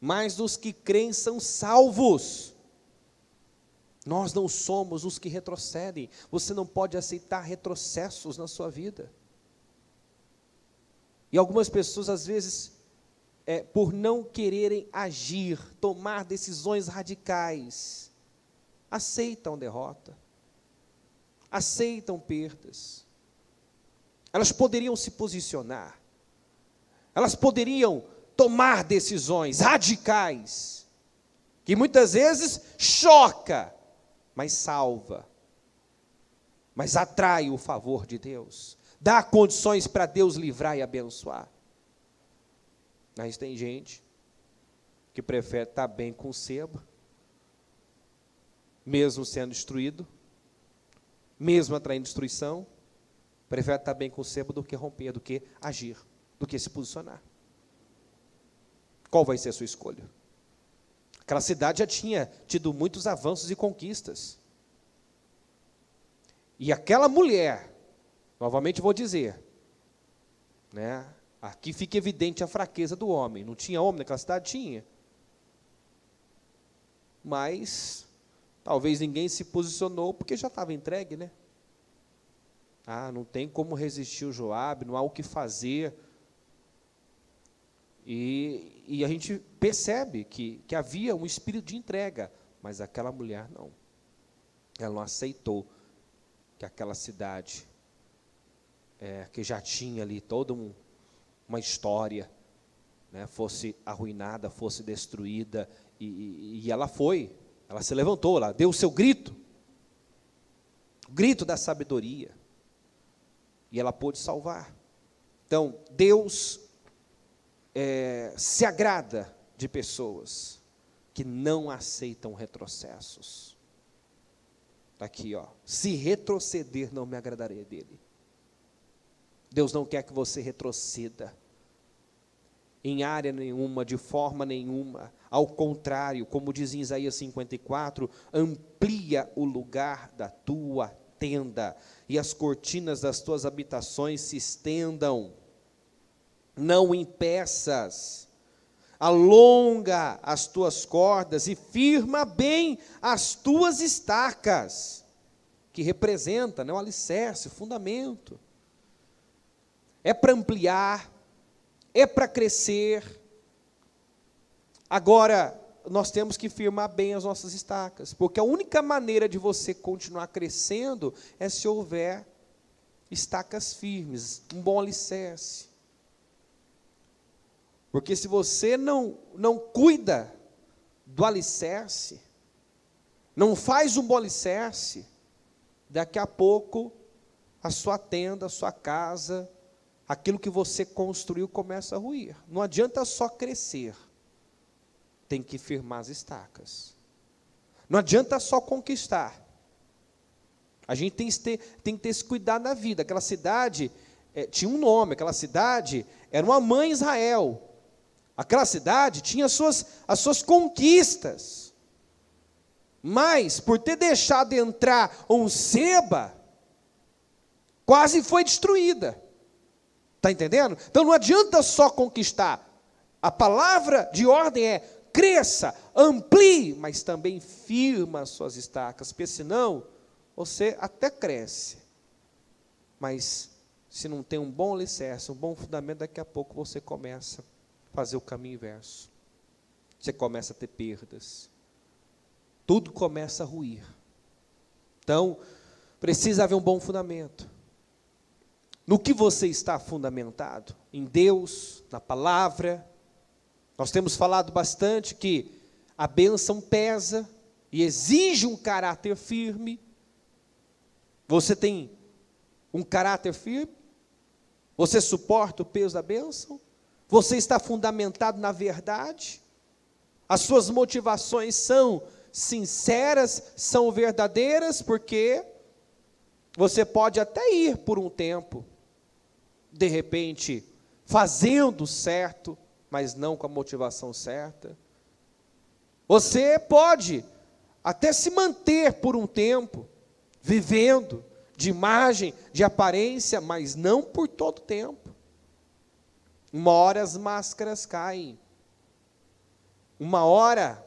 mas dos que creem são salvos. Nós não somos os que retrocedem. Você não pode aceitar retrocessos na sua vida. E algumas pessoas, às vezes, por não quererem agir, tomar decisões radicais, aceitam derrota, aceitam perdas. Elas poderiam se posicionar, elas poderiam tomar decisões radicais, que muitas vezes choca, mas salva, mas atrai o favor de Deus, dá condições para Deus livrar e abençoar. Mas tem gente que prefere estar bem com o Seba, mesmo sendo destruído, mesmo atraindo destruição, prefere estar bem com o Seba do que romper, do que agir, do que se posicionar. Qual vai ser a sua escolha? Aquela cidade já tinha tido muitos avanços e conquistas. E aquela mulher, novamente vou dizer, né, aqui fica evidente a fraqueza do homem. Não tinha homem naquela cidade? Tinha. Mas talvez ninguém se posicionou porque já estava entregue, né? Ah, não tem como resistir o Joabe, não há o que fazer. E a gente percebe que havia um espírito de entrega, mas aquela mulher não. Ela não aceitou que aquela cidade, que já tinha ali toda uma história, né, fosse arruinada, fosse destruída, e ela se levantou, ela deu o seu grito, o grito da sabedoria, e ela pôde salvar. Então, Deus se agrada de pessoas que não aceitam retrocessos. Está aqui, ó, se retroceder, não me agradarei dele. Deus não quer que você retroceda em área nenhuma, de forma nenhuma. Ao contrário, como diz em Isaías 54, amplia o lugar da tua tenda, e as cortinas das tuas habitações se estendam. Não impeças, alonga as tuas cordas e firma bem as tuas estacas, que representa, né, o alicerce, o fundamento. É para ampliar, é para crescer. Agora, nós temos que firmar bem as nossas estacas, porque a única maneira de você continuar crescendo é se houver estacas firmes, um bom alicerce. Porque se você não cuida do alicerce, não faz um bom alicerce, daqui a pouco a sua tenda, a sua casa, aquilo que você construiu começa a ruir. Não adianta só crescer, tem que firmar as estacas. Não adianta só conquistar. A gente tem que ter esse cuidado na vida. Aquela cidade tinha um nome, aquela cidade era uma mãe Israel. Aquela cidade tinha as suas conquistas, mas por ter deixado entrar um Seba, quase foi destruída. Está entendendo? Então não adianta só conquistar. A palavra de ordem é cresça, amplie, mas também firma as suas estacas, porque senão você até cresce, mas se não tem um bom alicerce, um bom fundamento, daqui a pouco você começa a fazer o caminho inverso. Você começa a ter perdas. Tudo começa a ruir. Então, precisa haver um bom fundamento. No que você está fundamentado? Em Deus, na palavra. Nós temos falado bastante que a bênção pesa e exige um caráter firme. Você tem um caráter firme? Você suporta o peso da bênção? Você está fundamentado na verdade? As suas motivações são sinceras, são verdadeiras, porque você pode até ir por um tempo, de repente, fazendo certo, mas não com a motivação certa. Você pode até se manter por um tempo, vivendo de imagem, de aparência, mas não por todo o tempo. Uma hora as máscaras caem. Uma hora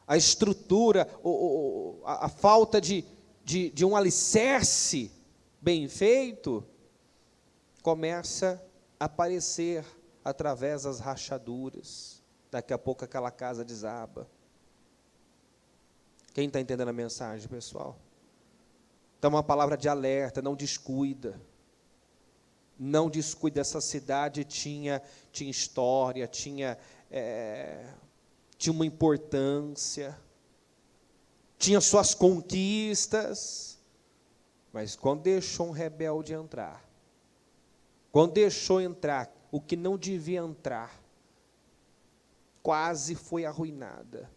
a estrutura, a falta de um alicerce bem feito, começa a aparecer através das rachaduras. Daqui a pouco aquela casa desaba. Quem está entendendo a mensagem, pessoal? Então, uma palavra de alerta, não descuida. Não descuida, essa cidade tinha história, tinha uma importância, tinha suas conquistas, mas quando deixou um rebelde entrar, quando deixou entrar o que não devia entrar, quase foi arruinada,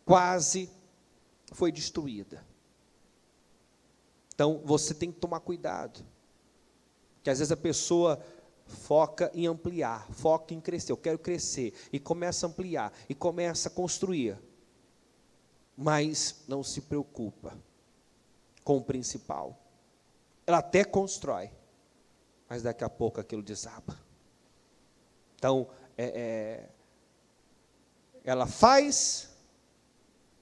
quase foi destruída. Então, você tem que tomar cuidado, que às vezes a pessoa foca em ampliar, foca em crescer, eu quero crescer, e começa a ampliar, e começa a construir, mas não se preocupa com o principal. Ela até constrói, mas daqui a pouco aquilo desaba. Então, ela faz,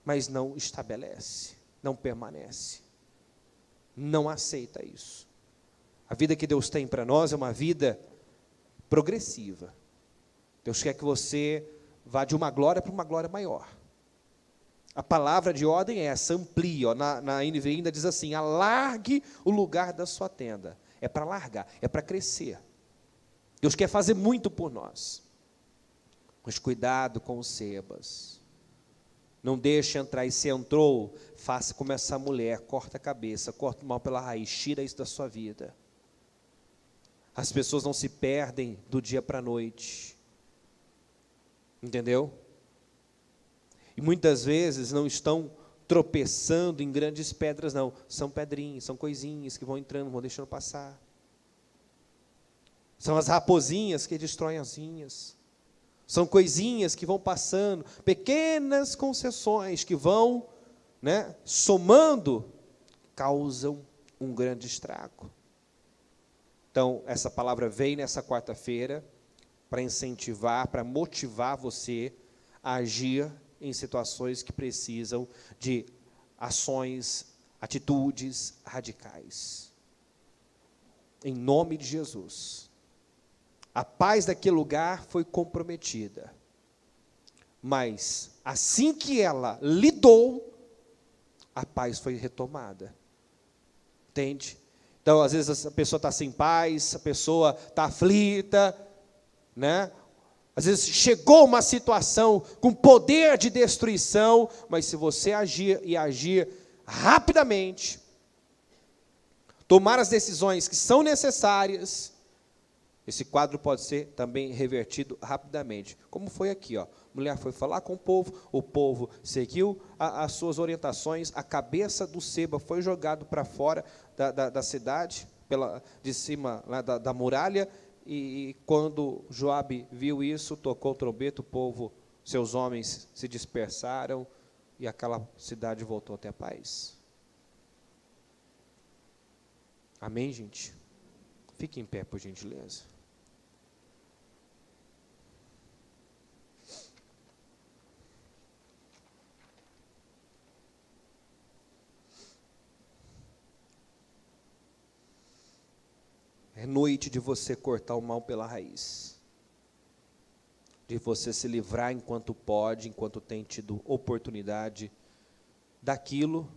mas não estabelece, não permanece, não aceita isso. A vida que Deus tem para nós é uma vida progressiva. Deus quer que você vá de uma glória para uma glória maior. A palavra de ordem é essa, amplie. Na NVI ainda diz assim, alargue o lugar da sua tenda. É para largar, é para crescer. Deus quer fazer muito por nós. Mas cuidado com os sebas. Não deixe entrar, e se entrou, faça como essa mulher, corta a cabeça, corta o mal pela raiz, tira isso da sua vida. As pessoas não se perdem do dia para a noite. Entendeu? E muitas vezes não estão tropeçando em grandes pedras, não. São pedrinhas, são coisinhas que vão entrando, vão deixando passar. São as raposinhas que destroem as vinhas. São coisinhas que vão passando, pequenas concessões que vão, somando, causam um grande estrago. Então, essa palavra veio nessa quarta-feira para incentivar, para motivar você a agir em situações que precisam de ações, atitudes radicais. Em nome de Jesus. A paz daquele lugar foi comprometida. Mas, assim que ela lidou, a paz foi retomada. Entende? Então, às vezes, a pessoa está sem paz, a pessoa está aflita, Às vezes, chegou uma situação com poder de destruição, mas se você agir rapidamente, tomar as decisões que são necessárias, esse quadro pode ser também revertido rapidamente. Como foi aqui, A mulher foi falar com o povo seguiu as suas orientações, a cabeça do seba foi jogado para fora da cidade, de cima lá da muralha, e quando Joabe viu isso, tocou o trombeta, o povo, seus homens se dispersaram, e aquela cidade voltou a ter a paz. Amém, gente? Fique em pé, por gentileza. noite de você cortar o mal pela raiz. De você se livrar enquanto pode, enquanto tem tido oportunidade daquilo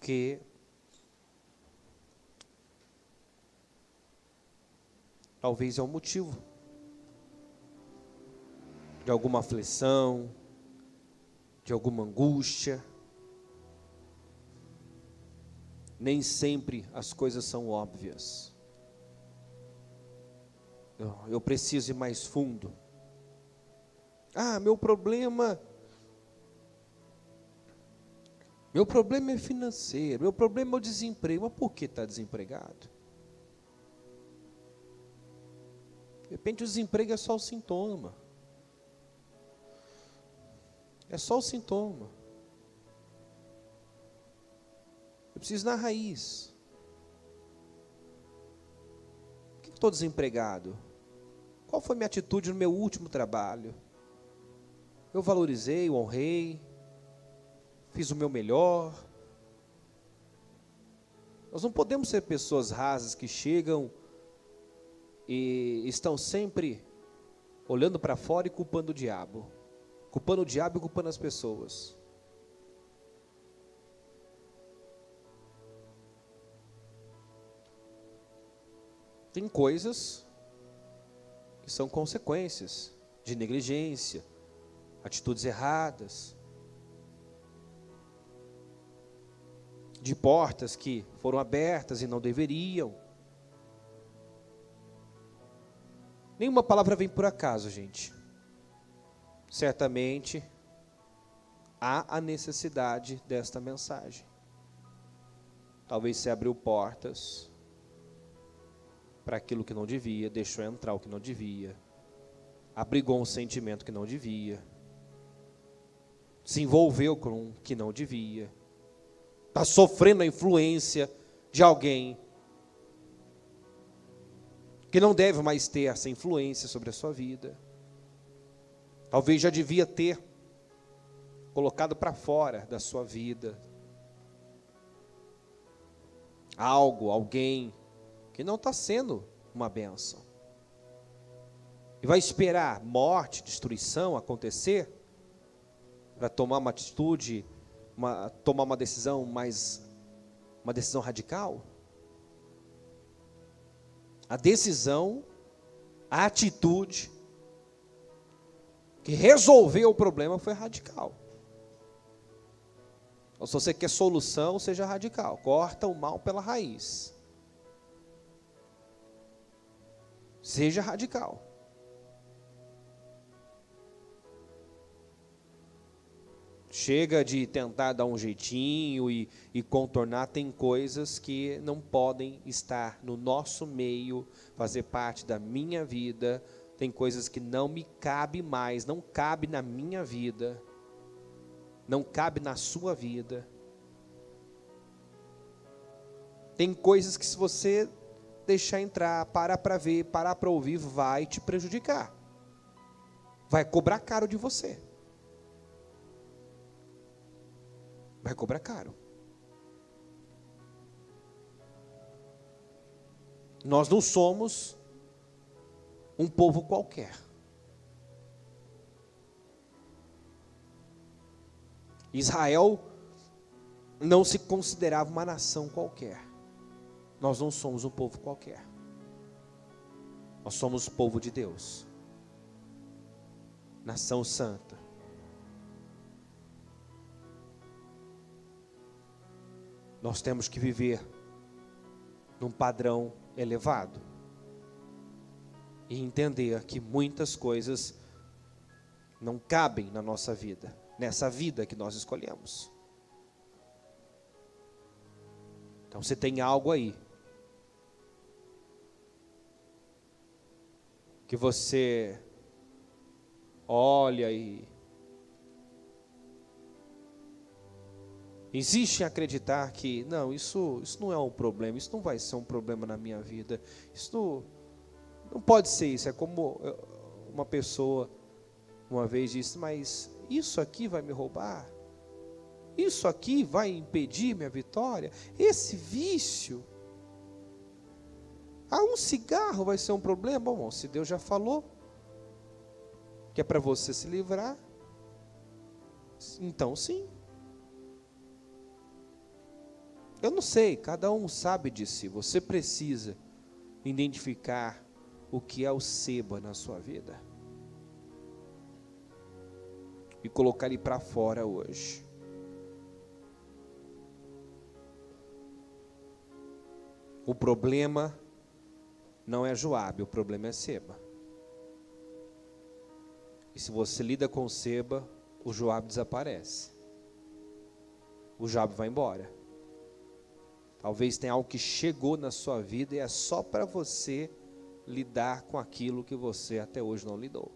que talvez é o motivo de alguma aflição, de alguma angústia. Nem sempre as coisas são óbvias. Eu preciso ir mais fundo. Meu problema é financeiro, meu problema é o desemprego. Mas por que está desempregado? De repente o desemprego é só o sintoma. É só o sintoma. Eu preciso ir na raiz. Por que estou desempregado? Qual foi minha atitude no meu último trabalho? Eu valorizei, honrei, fiz o meu melhor. Nós não podemos ser pessoas rasas que chegam e estão sempre olhando para fora e culpando o diabo. Culpando o diabo e culpando as pessoas. Tem coisas que são consequências de negligência, atitudes erradas, de portas que foram abertas e não deveriam. Nenhuma palavra vem por acaso, gente. Certamente há a necessidade desta mensagem. Talvez você abriu portas para aquilo que não devia, deixou entrar o que não devia, abrigou um sentimento que não devia, se envolveu com o que não devia, está sofrendo a influência de alguém que não deve mais ter essa influência sobre a sua vida. Talvez já devia ter colocado para fora da sua vida algo, alguém que não está sendo uma bênção. E vai esperar morte, destruição acontecer para tomar uma atitude, tomar uma decisão uma decisão radical? A decisão, a atitude que resolveu o problema foi radical. Então, se você quer solução, seja radical. Corta o mal pela raiz. Seja radical. Chega de tentar dar um jeitinho e contornar. Tem coisas que não podem estar no nosso meio, fazer parte da minha vida. Tem coisas que não me cabe mais, não cabe na minha vida, não cabe na sua vida. Tem coisas que, se você deixar entrar, parar para ver, parar para ouvir, vai te prejudicar. Vai cobrar caro de você. Vai cobrar caro. Nós não somos um povo qualquer. Israel não se considerava uma nação qualquer. Nós não somos um povo qualquer. Nós somos o povo de Deus. Nação santa. Nós temos que viver num padrão elevado. E entender que muitas coisas não cabem na nossa vida, nessa vida que nós escolhemos. Então, você tem algo aí que você olha e insiste em acreditar que não, isso não é um problema, isso não vai ser um problema na minha vida, isso não pode ser isso. É como uma pessoa uma vez disse: mas isso aqui vai me roubar? Isso aqui vai impedir minha vitória? Esse vício? Um cigarro vai ser um problema? Bom, se Deus já falou que é para você se livrar, então sim. Eu não sei, cada um sabe de si. Você precisa identificar o que é o seba na sua vida e colocar ele para fora hoje. O problema não é Joabe, o problema é Seba. E se você lida com Seba, o Joabe desaparece. O Joabe vai embora. Talvez tenha algo que chegou na sua vida e é só para você lidar com aquilo que você até hoje não lidou.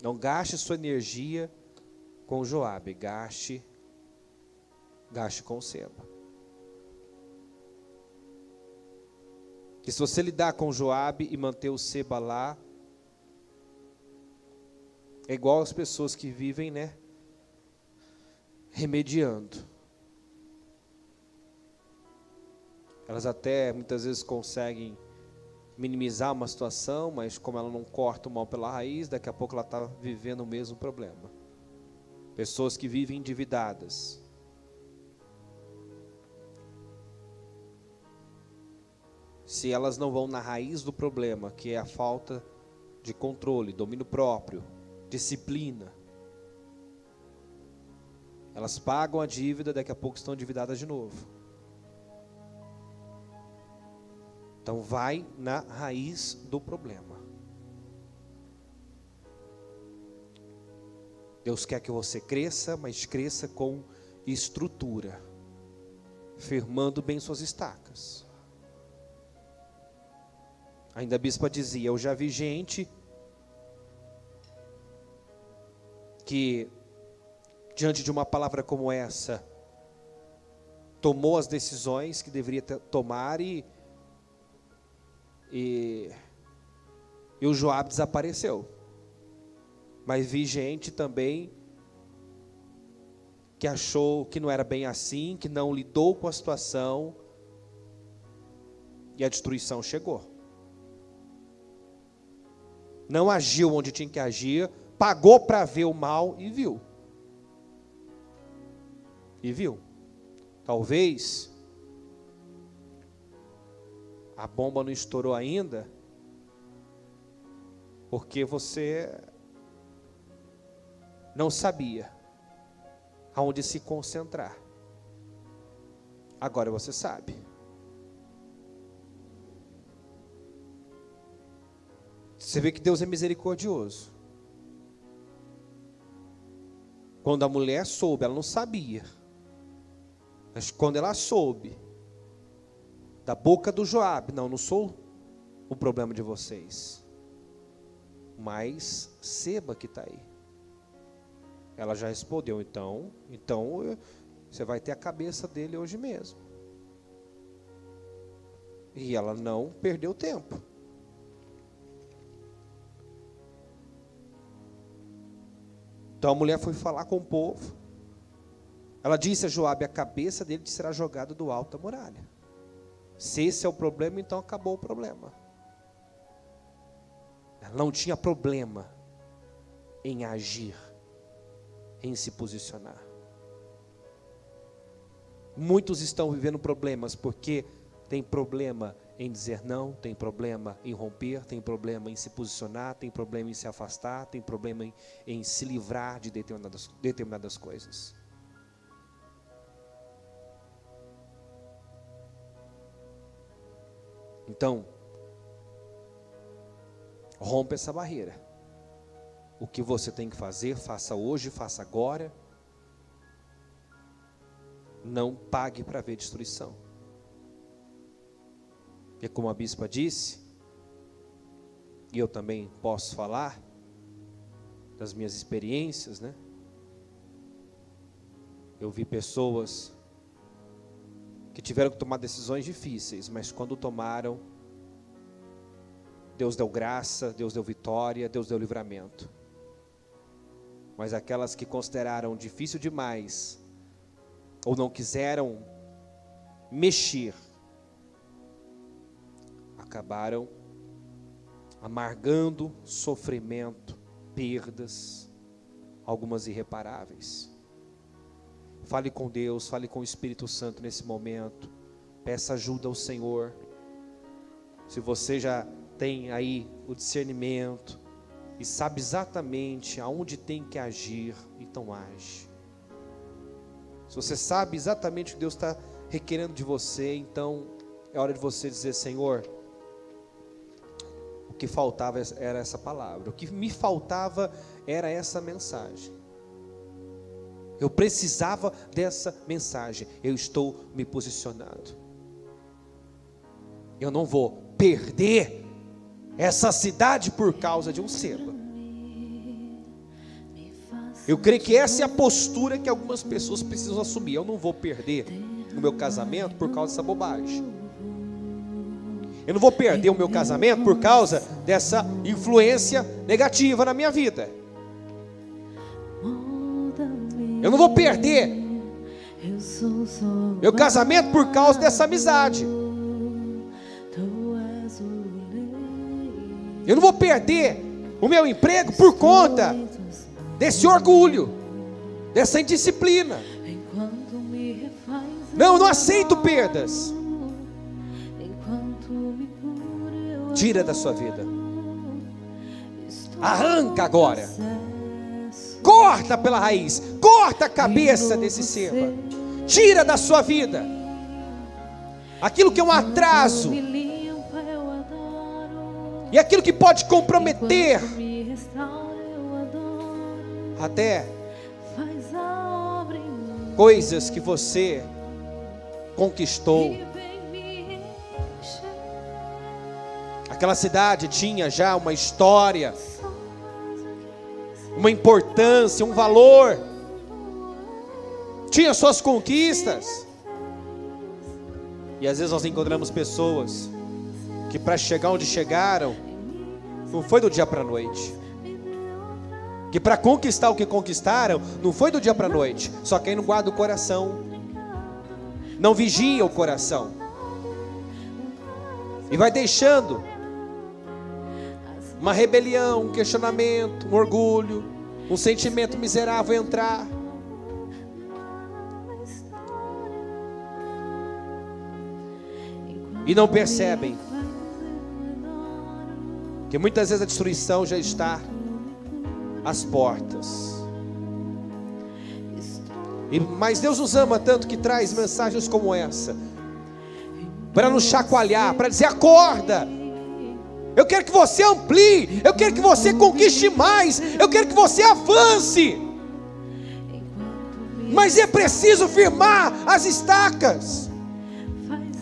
Não gaste sua energia com Joabe, gaste com Seba. Que se você lidar com Joabe e manter o Seba lá, é igual as pessoas que vivem, né, remediando. Elas até muitas vezes conseguem minimizar uma situação, mas como ela não corta o mal pela raiz, daqui a pouco ela está vivendo o mesmo problema. Pessoas que vivem endividadas. Se elas não vão na raiz do problema, que é a falta de controle, domínio próprio, disciplina, elas pagam a dívida, daqui a pouco estão endividadas de novo. Então vai na raiz do problema. Deus quer que você cresça, mas cresça com estrutura, firmando bem suas estacas. Ainda a bispa dizia, eu já vi gente que, diante de uma palavra como essa, tomou as decisões que deveria tomar e o Joabe desapareceu. Mas vi gente também que achou que não era bem assim, que não lidou com a situação e a destruição chegou. Não agiu onde tinha que agir, pagou para ver o mal e viu. E viu. Talvez a bomba não estourou ainda, porque você não sabia aonde se concentrar. Agora você sabe. Você vê que Deus é misericordioso. Quando a mulher soube, ela não sabia. Mas quando ela soube, da boca do Joabe, não sou o problema de vocês, mas Seba que está aí. Ela já respondeu, então você vai ter a cabeça dele hoje mesmo. E ela não perdeu tempo. Então a mulher foi falar com o povo. Ela disse a Joabe, a cabeça dele será jogada do alto da muralha. Se esse é o problema, então acabou o problema. Ela não tinha problema em agir, em se posicionar. Muitos estão vivendo problemas porque tem problema em dizer não, tem problema em romper, tem problema em se posicionar, tem problema em se afastar, tem problema em se livrar de determinadas coisas. Então, rompa essa barreira. O que você tem que fazer, faça hoje, faça agora. Não pague para ver destruição. E como a bispa disse, e eu também posso falar das minhas experiências, né? Eu vi pessoas que tiveram que tomar decisões difíceis, mas quando tomaram, Deus deu graça, Deus deu vitória, Deus deu livramento. Mas aquelas que consideraram difícil demais, ou não quiseram mexer, acabaram amargando sofrimento, perdas, algumas irreparáveis. Fale com Deus, fale com o Espírito Santo nesse momento. Peça ajuda ao Senhor. Se você já tem aí o discernimento e sabe exatamente aonde tem que agir, então age. Se você sabe exatamente o que Deus está requerendo de você, então é hora de você dizer: Senhor, o que faltava era essa palavra, o que me faltava era essa mensagem. Eu precisava dessa mensagem. Eu estou me posicionando. Eu não vou perder essa cidade por causa de um seba. Eu creio que essa é a postura que algumas pessoas precisam assumir. Eu não vou perder o meu casamento por causa dessa bobagem. Eu não vou perder o meu casamento por causa dessa influência negativa na minha vida. Eu não vou perder meu casamento por causa dessa amizade. Eu não vou perder o meu emprego por conta desse orgulho, dessa indisciplina. Não, eu não aceito perdas. Tira da sua vida. Arranca agora. Corta pela raiz. Corta a cabeça desse seba. Tira da sua vida aquilo que é um atraso e aquilo que pode comprometer até coisas que você conquistou. Aquela cidade tinha já uma história, uma importância, um valor, tinha suas conquistas. E às vezes nós encontramos pessoas que para chegar onde chegaram, não foi do dia para a noite. Que para conquistar o que conquistaram, não foi do dia para a noite. Só que aí não guarda o coração, não vigia o coração, e vai deixando uma rebelião, um questionamento, um orgulho, um sentimento miserável entrar. E não percebem que muitas vezes a destruição já está às portas. Mas Deus nos ama tanto que traz mensagens como essa para nos chacoalhar, para dizer: acorda. Eu quero que você amplie, eu quero que você conquiste mais, eu quero que você avance. Mas é preciso firmar as estacas.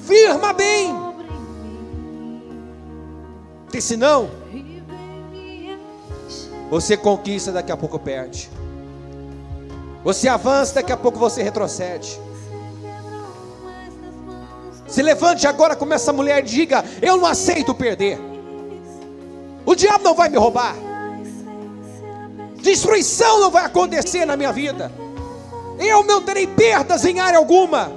Firma bem, porque senão você conquista, daqui a pouco perde. Você avança, daqui a pouco você retrocede. Se levante agora como essa mulher, diga: eu não aceito perder. O diabo não vai me roubar. Destruição não vai acontecer na minha vida. Eu não terei perdas em área alguma.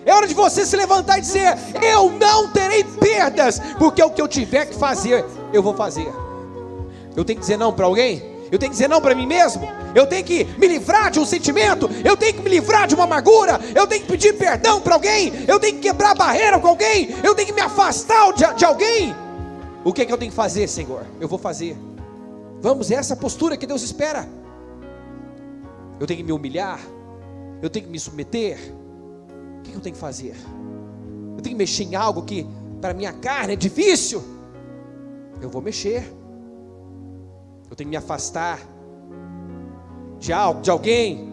É hora de você se levantar e dizer: eu não terei perdas, porque o que eu tiver que fazer, eu vou fazer. Eu tenho que dizer não para alguém? Eu tenho que dizer não para mim mesmo? Eu tenho que me livrar de um sentimento? Eu tenho que me livrar de uma amargura? Eu tenho que pedir perdão para alguém? Eu tenho que quebrar a barreira com alguém? Eu tenho que me afastar de alguém? O que é que eu tenho que fazer, Senhor? Eu vou fazer. Vamos, essa postura que Deus espera. Eu tenho que me humilhar? Eu tenho que me submeter? O que eu tenho que fazer? Eu tenho que mexer em algo que para minha carne é difícil? Eu vou mexer. Eu tenho que me afastar de algo, de alguém.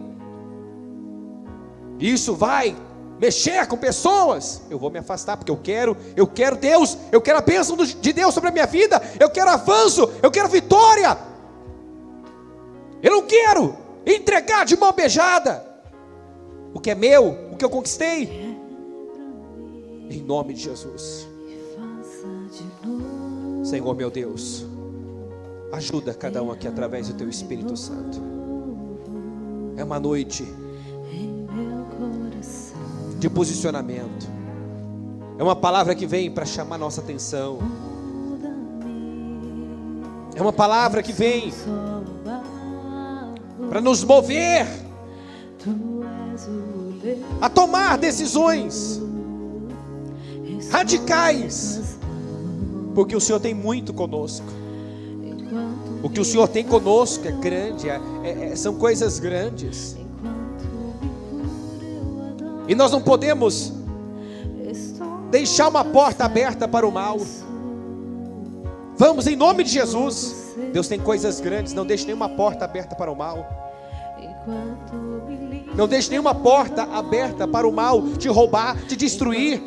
Isso vai mexer com pessoas. Eu vou me afastar, porque eu quero Deus, eu quero a bênção de Deus sobre a minha vida, eu quero avanço, eu quero vitória. Eu não quero entregar de mão beijada o que é meu, o que eu conquistei. Em nome de Jesus. Senhor meu Deus, ajuda cada um aqui através do Teu Espírito Santo. É uma noite de posicionamento. É uma palavra que vem para chamar nossa atenção. É uma palavra que vem para nos mover a tomar decisões radicais, porque o Senhor tem muito conosco. O que o Senhor tem conosco é grande, são coisas grandes. E nós não podemos deixar uma porta aberta para o mal. Vamos, em nome de Jesus. Deus tem coisas grandes. Não deixe nenhuma porta aberta para o mal. Não deixe nenhuma porta aberta para o mal te roubar, te destruir.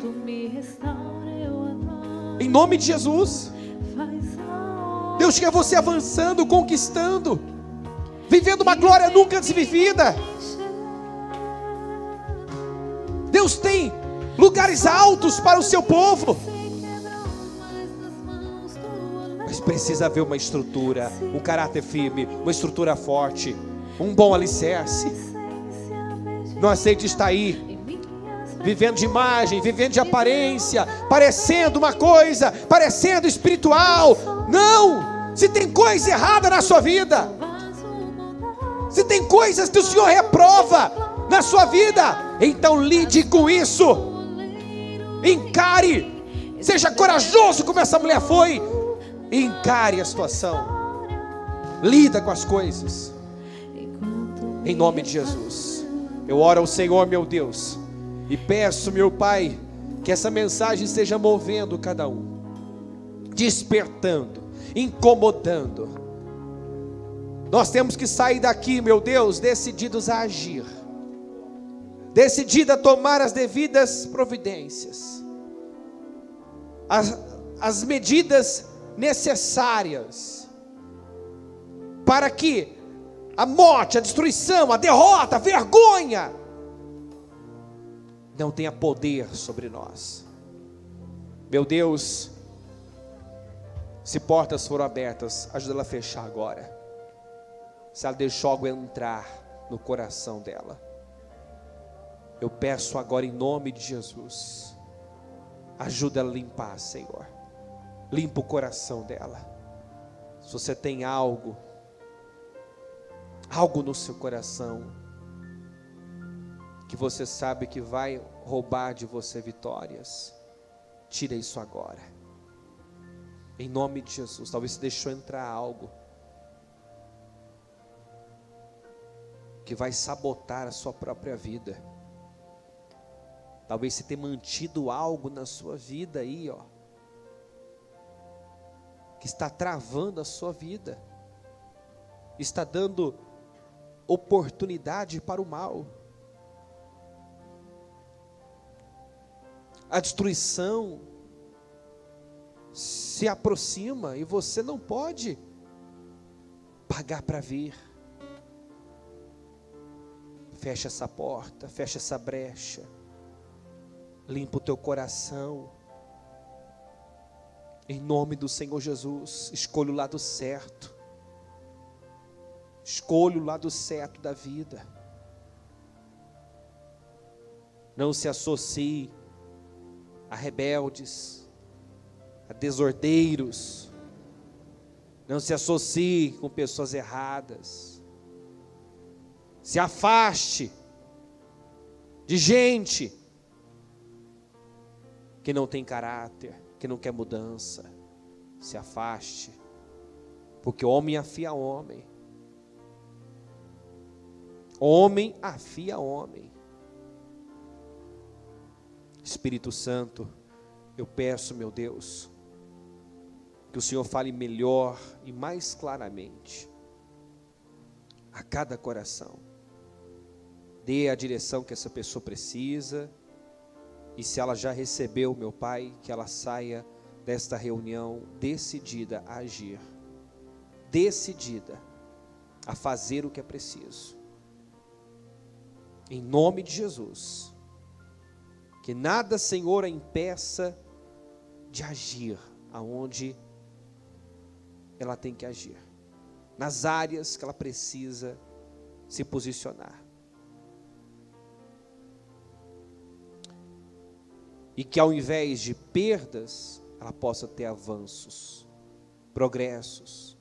Em nome de Jesus. Deus quer você avançando, conquistando, vivendo uma glória nunca antes vivida. Deus tem lugares altos para o seu povo, mas precisa haver uma estrutura, um caráter firme, uma estrutura forte, um bom alicerce. Não aceite estar aí vivendo de imagem, vivendo de aparência, parecendo uma coisa, parecendo espiritual. Não! Se tem coisa errada na sua vida, se tem coisas que o Senhor reprova na sua vida, então lide com isso. Encare, seja corajoso como essa mulher foi. Encare a situação, lida com as coisas, em nome de Jesus. Eu oro ao Senhor, meu Deus, e peço, meu Pai, que essa mensagem esteja movendo cada um, despertando, incomodando. Nós temos que sair daqui, meu Deus, decididos a agir, decididos a tomar as devidas providências, as medidas necessárias, para que a morte, a destruição, a derrota, a vergonha não tenha poder sobre nós. Meu Deus, se portas foram abertas, ajuda ela a fechar agora. Se ela deixou algo entrar no coração dela, eu peço agora em nome de Jesus, ajuda ela a limpar, Senhor. Limpa o coração dela. Se você tem algo no seu coração, que você sabe que vai roubar de você vitórias, tira isso agora. Em nome de Jesus. Talvez você deixou entrar algo que vai sabotar a sua própria vida. Talvez você tenha mantido algo na sua vida aí, que está travando a sua vida, está dando oportunidade para o mal. A destruição se aproxima e você não pode pagar para ver. Fecha essa porta, fecha essa brecha, limpa o teu coração, em nome do Senhor Jesus. Escolha o lado certo, escolha o lado certo da vida. Não se associe a rebeldes, a desordeiros. Não se associe com pessoas erradas. Se afaste de gente que não tem caráter, que não quer mudança. Se afaste, porque homem afia homem. Homem afia homem. Espírito Santo, eu peço, meu Deus, que o Senhor fale melhor e mais claramente a cada coração. Dê a direção que essa pessoa precisa. E se ela já recebeu, meu Pai, que ela saia desta reunião decidida a agir, decidida a fazer o que é preciso. Em nome de Jesus. Que nada, Senhor, a impeça de agir aonde ela tem que agir, nas áreas que ela precisa se posicionar. e que ao invés de perdas, ela possa ter avanços, progressos,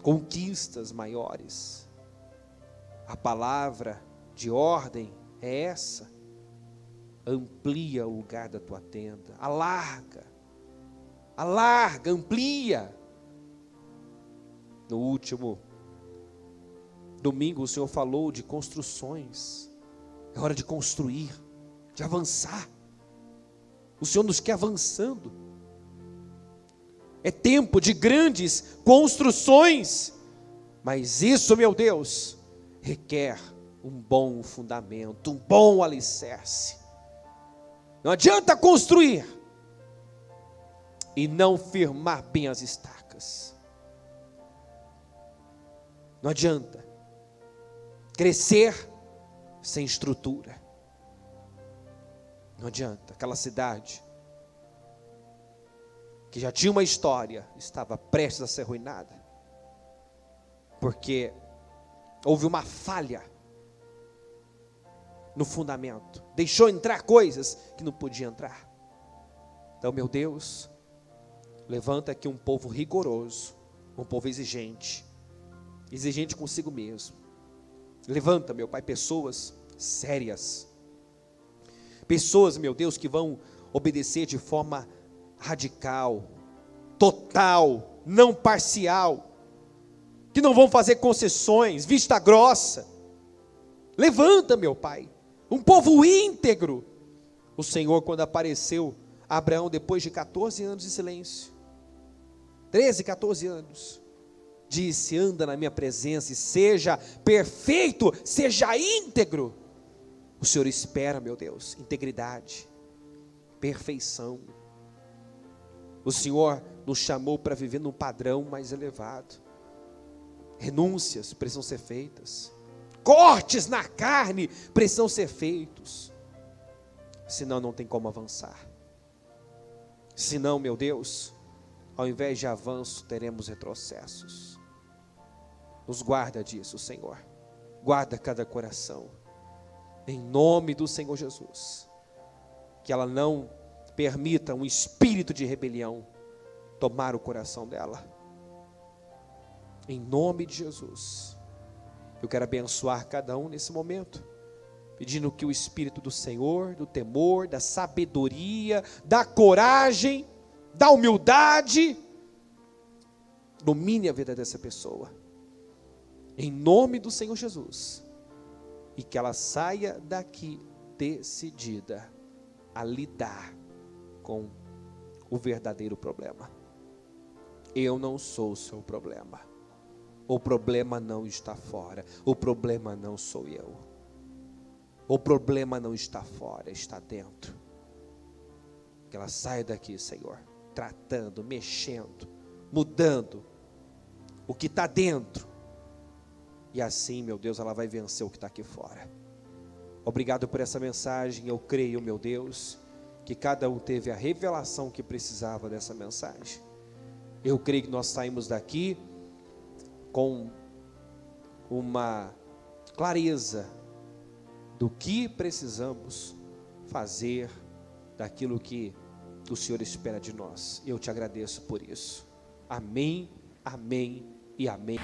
conquistas maiores. A palavra de ordem é essa: amplia o lugar da tua tenda, alarga, amplia. No último domingo o Senhor falou de construções. É hora de construir, de avançar. O Senhor nos quer avançando. É tempo de grandes construções, mas isso, meu Deus, requer um bom fundamento, um bom alicerce. Não adianta construir e não firmar bem as estacas. Não adianta crescer sem estrutura. Não adianta. Aquela cidade que já tinha uma história estava prestes a ser arruinada, porque houve uma falha no fundamento, deixou entrar coisas que não podia entrar. Então, meu Deus, levanta aqui um povo rigoroso, um povo exigente consigo mesmo. Levanta, meu Pai, pessoas sérias, pessoas, meu Deus, que vão obedecer de forma radical, total, não parcial, que não vão fazer concessões, vista grossa. Levanta, meu Pai, um povo íntegro. O Senhor, quando apareceu a Abraão depois de 14 anos de silêncio, 13, 14 anos, disse: anda na minha presença e seja perfeito, seja íntegro. O Senhor espera, meu Deus, integridade, perfeição. O Senhor nos chamou para viver num padrão mais elevado. Renúncias precisam ser feitas, cortes na carne precisam ser feitos, senão não tem como avançar. Senão, meu Deus, ao invés de avanço, teremos retrocessos. Nos guarda disso, Senhor. Guarda cada coração, em nome do Senhor Jesus. Que ela não permita um espírito de rebelião tomar o coração dela. Em nome de Jesus. Eu quero abençoar cada um nesse momento, pedindo que o Espírito do Senhor, do temor, da sabedoria, da coragem, da humildade, domine a vida dessa pessoa, em nome do Senhor Jesus, e que ela saia daqui decidida a lidar com o verdadeiro problema. Eu não sou o seu problema. O problema não está fora. O problema não sou eu. O problema não está fora, está dentro. Que ela saia daqui, Senhor, tratando, mexendo, mudando o que está dentro. E assim, meu Deus, ela vai vencer o que está aqui fora. Obrigado por essa mensagem. Eu creio, meu Deus, que cada um teve a revelação que precisava dessa mensagem. Eu creio que nós saímos daqui com uma clareza do que precisamos fazer, daquilo que o Senhor espera de nós. Eu te agradeço por isso. Amém, amém e amém.